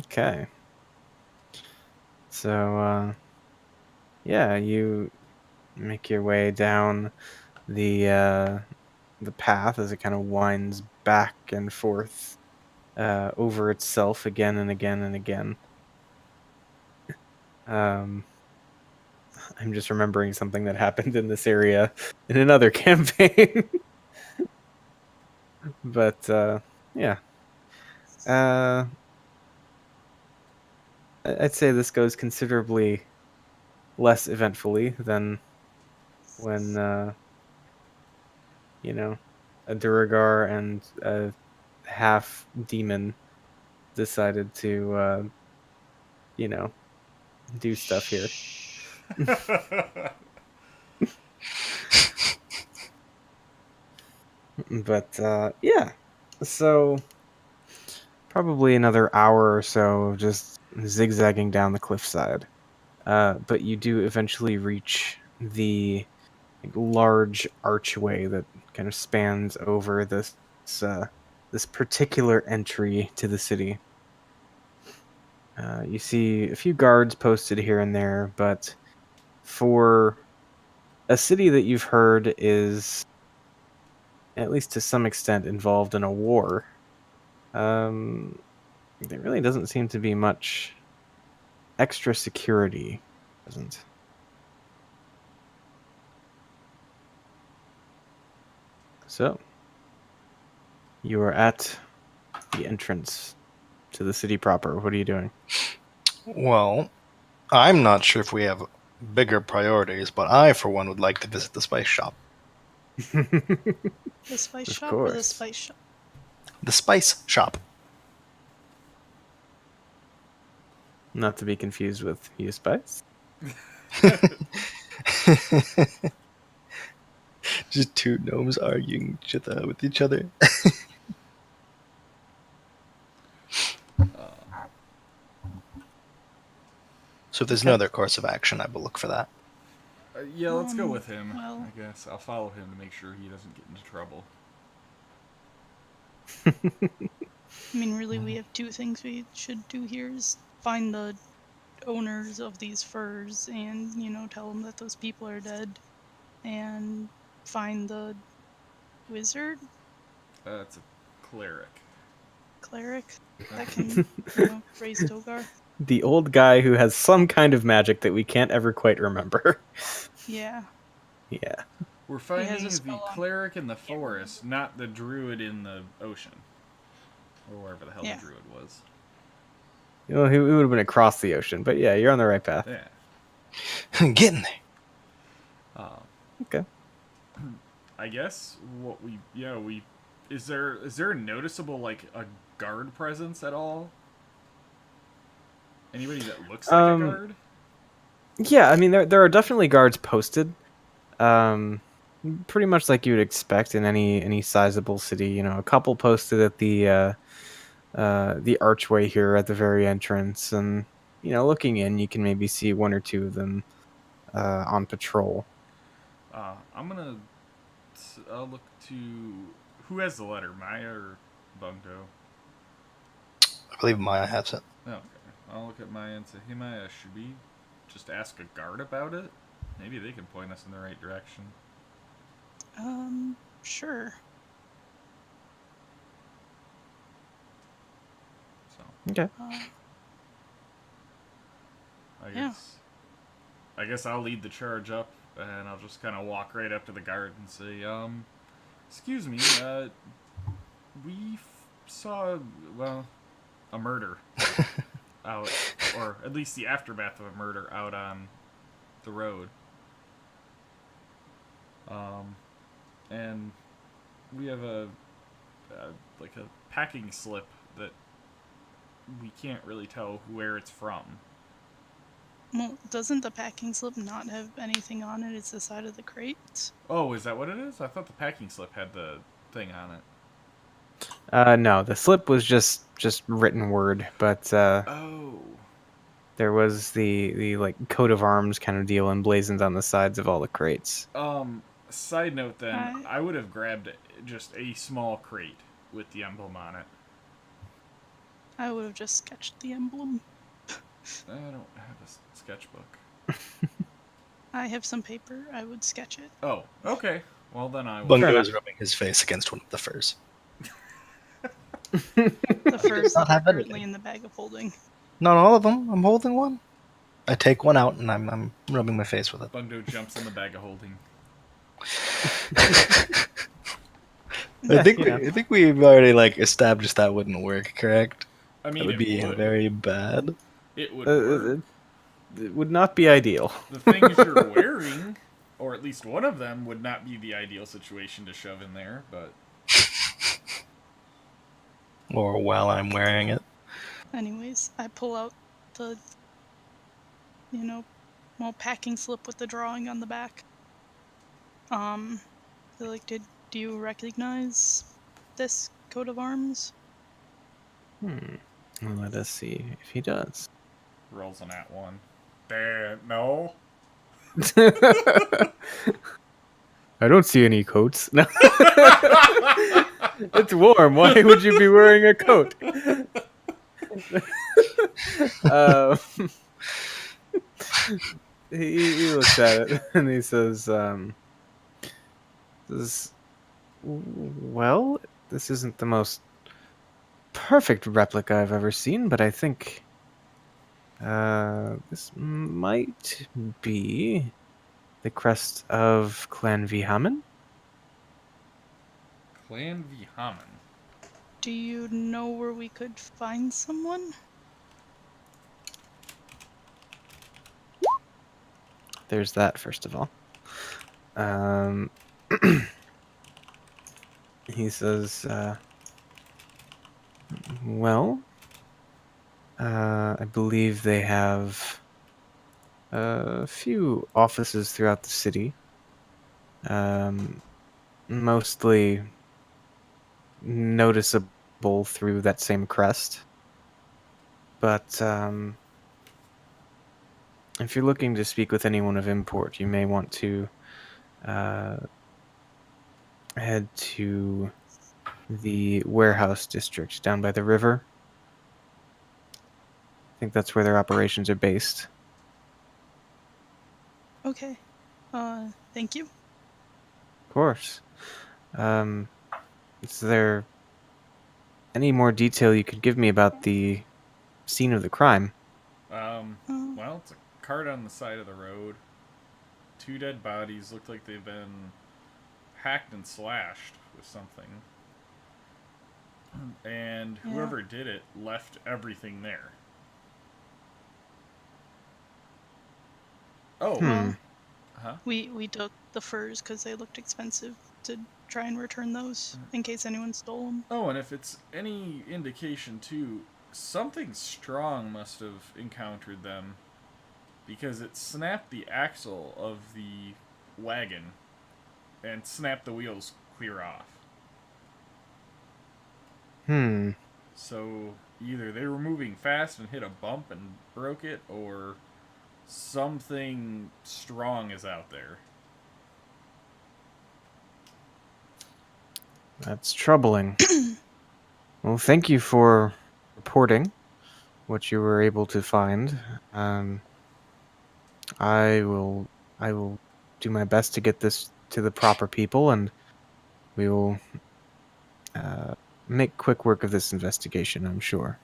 Okay. So, yeah, you make your way down the path as it kind of winds back and forth over itself again and again and again. I'm just remembering something that happened in this area in another campaign. But yeah. I'd say this goes considerably less eventfully than when a Duragar and a half demon decided to do stuff here. But yeah, so probably another hour or so of just zigzagging down the cliffside. But you do eventually reach the large archway that kind of spans over this particular entry to the city. You see a few guards posted here and there, but for a city that you've heard is, at least to some extent, involved in a war, there really doesn't seem to be much extra security present. So, you are at the entrance to the city proper. What are you doing? Well, I'm not sure if we have bigger priorities, but I, for one, would like to visit the spice shop. The spice Of shop or the course. spice shop? The spice shop. Not to be confused with you spice. Just two gnomes arguing with each other. So if there's no other course of action, I will look for that. Yeah, let's go with him. well- I guess I'll follow him to make sure he doesn't get into trouble. I mean, really, we have two things we should do here: is find the owners of these furs and, tell them that those people are dead, and find the wizard, It's a cleric. cleric, that can, raise Dogar. The old guy who has some kind of magic that we can't ever quite remember. Yeah. Yeah. We're has finding a the spell on- cleric in the forest, not the druid in the ocean. Or wherever the hell Yeah. the druid was. Well, he would have been across the ocean, but yeah, you're on the right path. Yeah. Get in there. Okay. I guess what is there a noticeable like a guard presence at all? Anybody that looks like a guard? Yeah, I mean there are definitely guards posted. Pretty much like you would expect in any sizable city. A couple posted at the archway here at the very entrance, and looking in, you can maybe see one or two of them on patrol. I'll look to who has the letter, Maya or Bungo? I believe Maya has it. Oh, okay. I'll look at Maya and say, "Hey Maya, should we just ask a guard about it? Maybe they can point us in the right direction." Sure. So Okay. I guess I'll lead the charge up, and I'll just kind of walk right up to the guard and say, "Excuse me, We saw, well, a murder out, or at least the aftermath of a murder out on the road. And we have a like a packing slip that we can't really tell where it's from. Well, doesn't the packing slip not have anything on it? It's the side of the crate. Oh, is that what it is? I thought the packing slip had the thing on it. No, the slip was just written word, but Oh. there was the like coat of arms kind of deal emblazoned on the sides of all the crates. Side note then, I- I would have grabbed just a small crate with the emblem on it. I would have just sketched the emblem. I don't have a sketchbook. I have some paper. I would sketch it. Oh, okay. Well, then I will. Bungo is rubbing his face against one of the furs. The furs not that are have currently anything. in the bag of holding. Not all of them. I'm holding one. I take one out and I'm rubbing my face with it. Bungo jumps in the bag of holding. I think Yeah. I think we've already like established that wouldn't work, correct? I mean, That would be very bad. It would work. It would not be ideal. The things you're wearing, or at least one of them, would not be the ideal situation to shove in there, but Or while I'm wearing it. Anyways, I pull out the, packing slip with the drawing on the back. So like, do you recognize this coat of arms? Well, let us see if he does. rolls an at one. No. I don't see any coats. No. It's warm. Why would you be wearing a coat? He looks at it and he says, well, this isn't the most perfect replica I've ever seen, but I think this might be the crest of Clan Vihamen. Clan V. Hammond. Do you know where we could find someone? There's that, first of all. He says, well, I believe they have a few offices throughout the city. Mostly noticeable through that same crest. But if you're looking to speak with anyone of import, you may want to head to the warehouse district down by the river. I think that's where their operations are based. Okay. Thank you. Of course. Is there any more detail you could give me about the scene of the crime? Well, it's a cart on the side of the road. 2 dead bodies look like they've been hacked and slashed with something. And Yeah. whoever did it left everything there. Oh, huh? We took the furs because they looked expensive to try and return those in case anyone stole them. Oh, and if it's any indication too, something strong must have encountered them, because it snapped the axle of the wagon and snapped the wheels clear off. So either they were moving fast and hit a bump and broke it, or something strong is out there. That's troubling. Well, thank you for reporting what you were able to find. I will do my best to get this to the proper people, and we will make quick work of this investigation, I'm sure.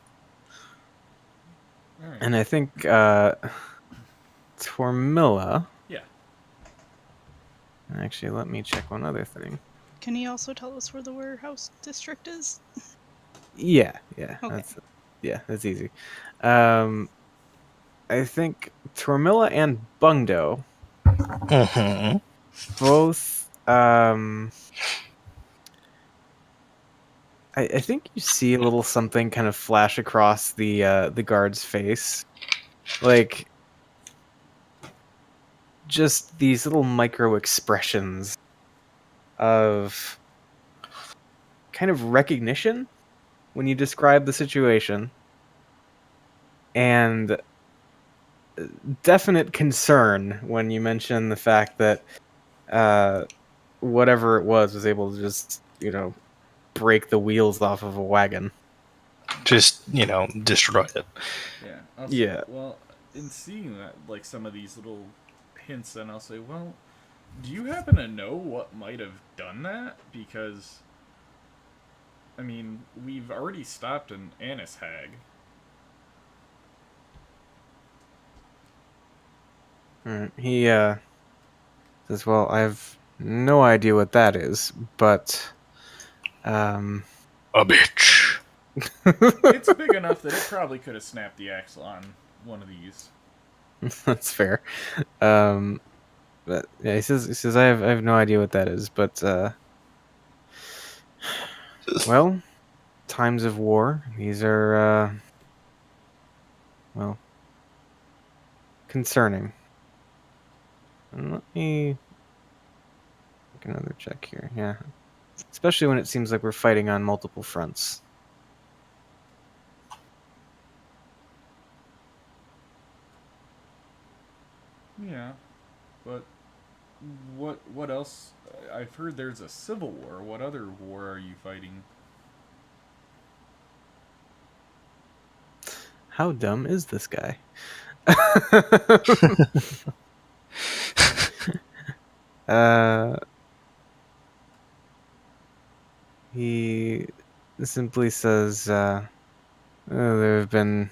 All right. And I think Tormilla. Yeah. Actually, let me check one other thing. Can he also tell us where the warehouse district is? Yeah, Okay. that's easy. I think Tormilla and Bungdo Mm-hmm. both. I think you see a little something kind of flash across the guard's face, like just these little micro expressions of kind of recognition when you describe the situation, and definite concern when you mention the fact that uh, whatever it was able to just break the wheels off of a wagon. Just, destroy it. Yeah. Yeah. Well, in seeing that, like some of these little hints, then I'll say, well, do you happen to know what might have done that? Because, I mean, we've already stopped an Annis hag. He says, "Well, I have no idea what that is, but A bitch. It's big enough that it probably could have snapped the axle on one of these. that's fair. But yeah, he says I have no idea what that is, but well, times of war. These are well, concerning. And let me make another check here. Yeah, especially when it seems like we're fighting on multiple fronts. Yeah, but what else? I've heard there's a civil war. What other war are you fighting? How dumb is this guy? uh, he simply says, there have been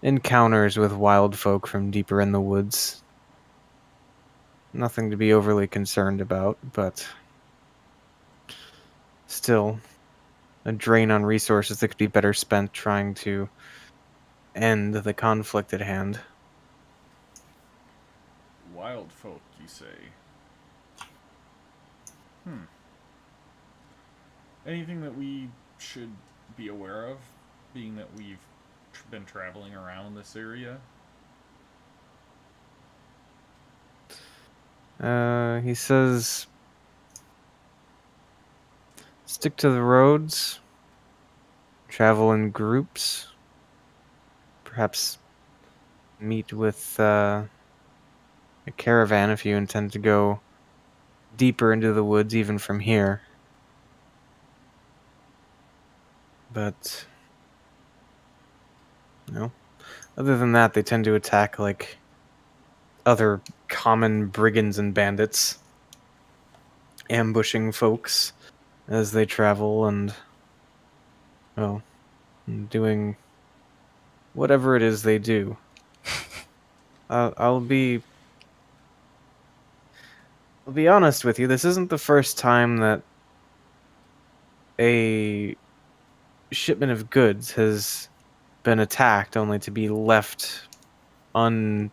encounters with wild folk from deeper in the woods. Nothing to be overly concerned about, but still a drain on resources that could be better spent trying to end the conflict at hand. Wild folk, you say? Anything that we should be aware of, being that we've been traveling around this area? He says, stick to the roads, travel in groups, perhaps meet with a caravan if you intend to go deeper into the woods even from here. But other than that, they tend to attack like other common brigands and bandits, ambushing folks as they travel and, well, doing whatever it is they do. I'll be honest with you. This isn't the first time that a shipment of goods has been attacked, only to be left unspoiled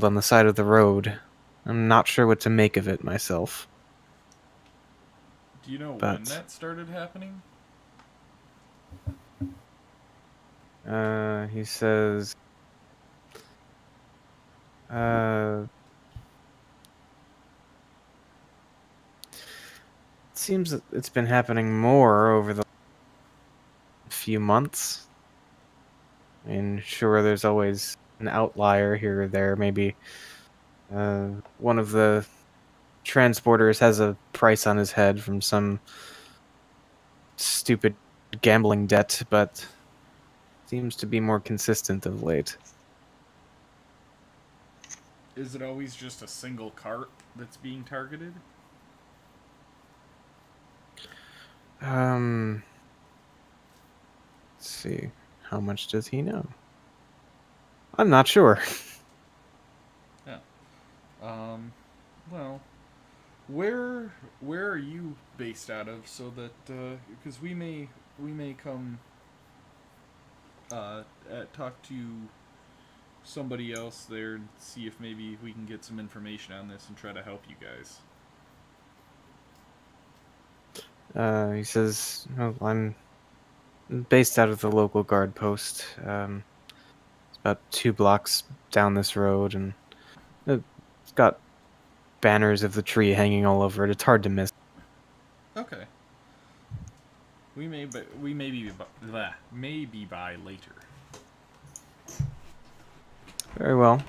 on the side of the road. I'm not sure what to make of it myself. Do you know when But that started happening? he says, it seems that it's been happening more over the few months. I mean, sure, there's always an outlier here or there. Maybe one of the transporters has a price on his head from some stupid gambling debt, but seems to be more consistent of late. Is it always just a single cart that's being targeted? Let's see. How much does he know? I'm not sure. Yeah. Well, where are you based out of, so that because we may come talk to somebody else there and see if maybe we can get some information on this and try to help you guys. He says, "Oh, I'm based out of the local guard post. It's about 2 blocks down this road, and it's got banners of the tree hanging all over it. It's hard to miss." Okay. We may be by later. Very well.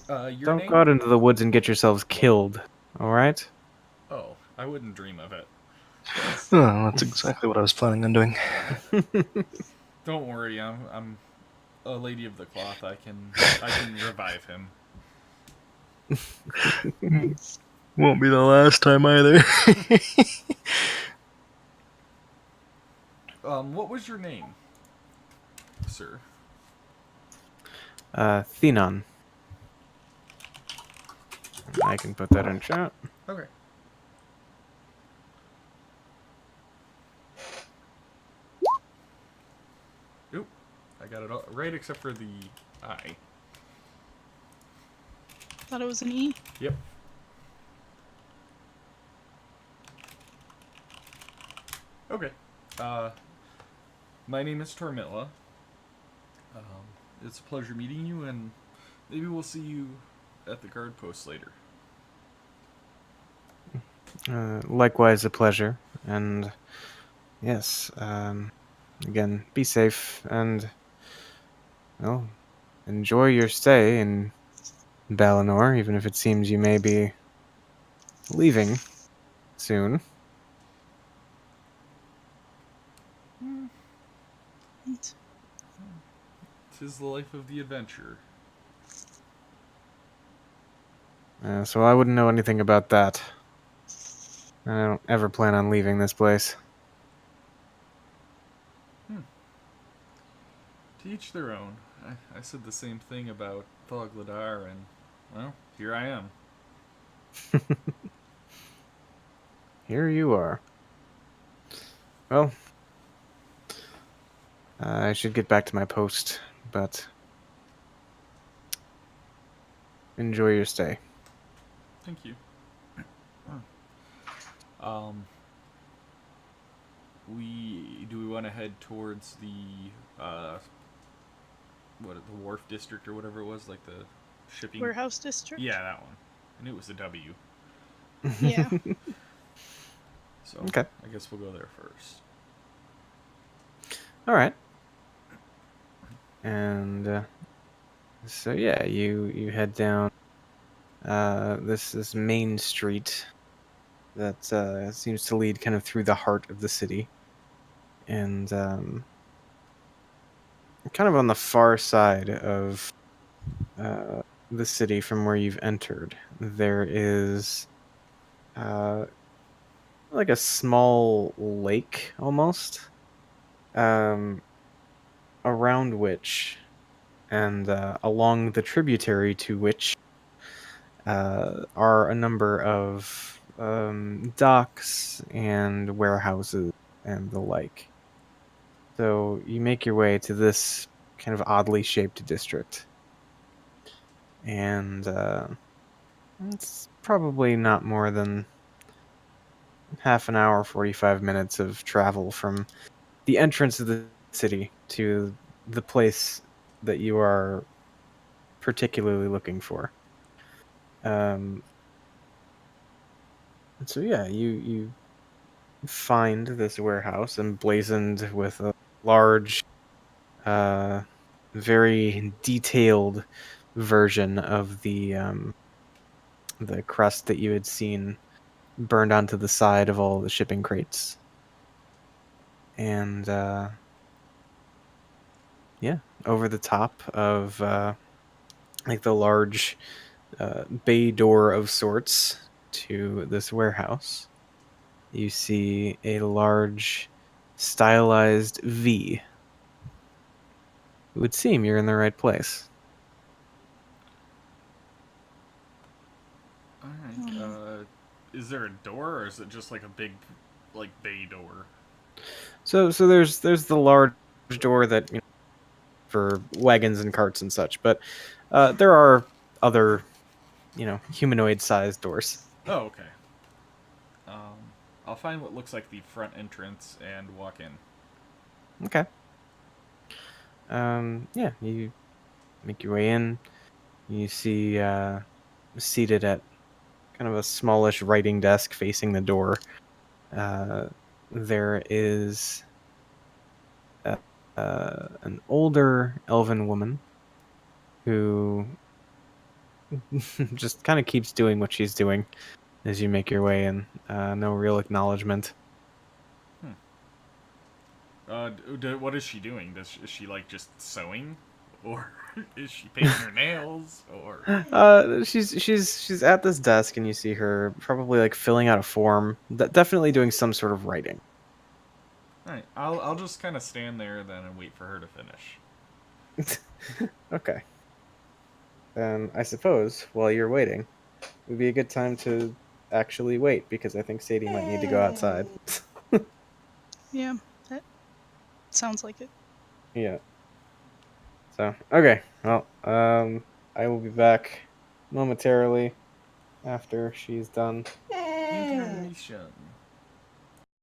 Your Don't name? go out into the woods and get yourselves killed. All right? Oh, I wouldn't dream of it. Oh, that's exactly what I was planning on doing. Don't worry, I'm a lady of the cloth. I can revive him. Won't be the last time either. What was your name, sir? Thenon. I can put that in chat. Okay. Oop, I got it all right except for the I. Thought it was an E. Yep. Okay. My name is Tormilla. It's a pleasure meeting you, and maybe we'll see you at the guard post later. Likewise, a pleasure. And yes, again, be safe and, well, enjoy your stay in Balinor, even if it seems you may be leaving soon. What? 'Tis the life of the adventurer. So I wouldn't know anything about that. I don't ever plan on leaving this place. To each their own. I said the same thing about Thogladar, and, well, here I am. Here you are. Well, I should get back to my post, but enjoy your stay. Thank you. Um, do we want to head towards the the wharf district or whatever it was, like the shipping Warehouse district? Yeah, that one. I knew it was a W. Yeah. So Okay. I guess we'll go there first. All right. And so yeah, you head down this main street that seems to lead kind of through the heart of the city, and kind of on the far side of the city from where you've entered, there is like a small lake almost, around which and along the tributary to which are a number of docks and warehouses and the like. So you make your way to this kind of oddly shaped district. And it's probably not more than half an hour, 45 minutes of travel from the entrance of the city to the place that you are particularly looking for. And so yeah, you find this warehouse emblazoned with a large, very detailed version of the crest that you had seen burned onto the side of all the shipping crates. And yeah, over the top of like the large bay door of sorts to this warehouse, you see a large stylized V. It would seem you're in the right place. Alright, is there a door, or is it just like a big, like bay door? So there's the large door that for wagons and carts and such, but there are other humanoid-sized doors. Oh, okay. I'll find what looks like the front entrance and walk in. Okay. Yeah, you make your way in. You see seated at kind of a smallish writing desk facing the door. There is an older elven woman who just kind of keeps doing what she's doing as you make your way in. No real acknowledgement. What is she doing? Is she like just sewing, or is she painting her nails, or? She's at this desk, and you see her probably like filling out a form. Definitely doing some sort of writing. All right, I'll just kind of stand there then and wait for her to finish. Okay. Then I suppose while you're waiting, it would be a good time to actually wait because I think Sadie might need to go outside. Yeah, that sounds like it. Yeah. So okay, well, I will be back momentarily after she's done. Intermission.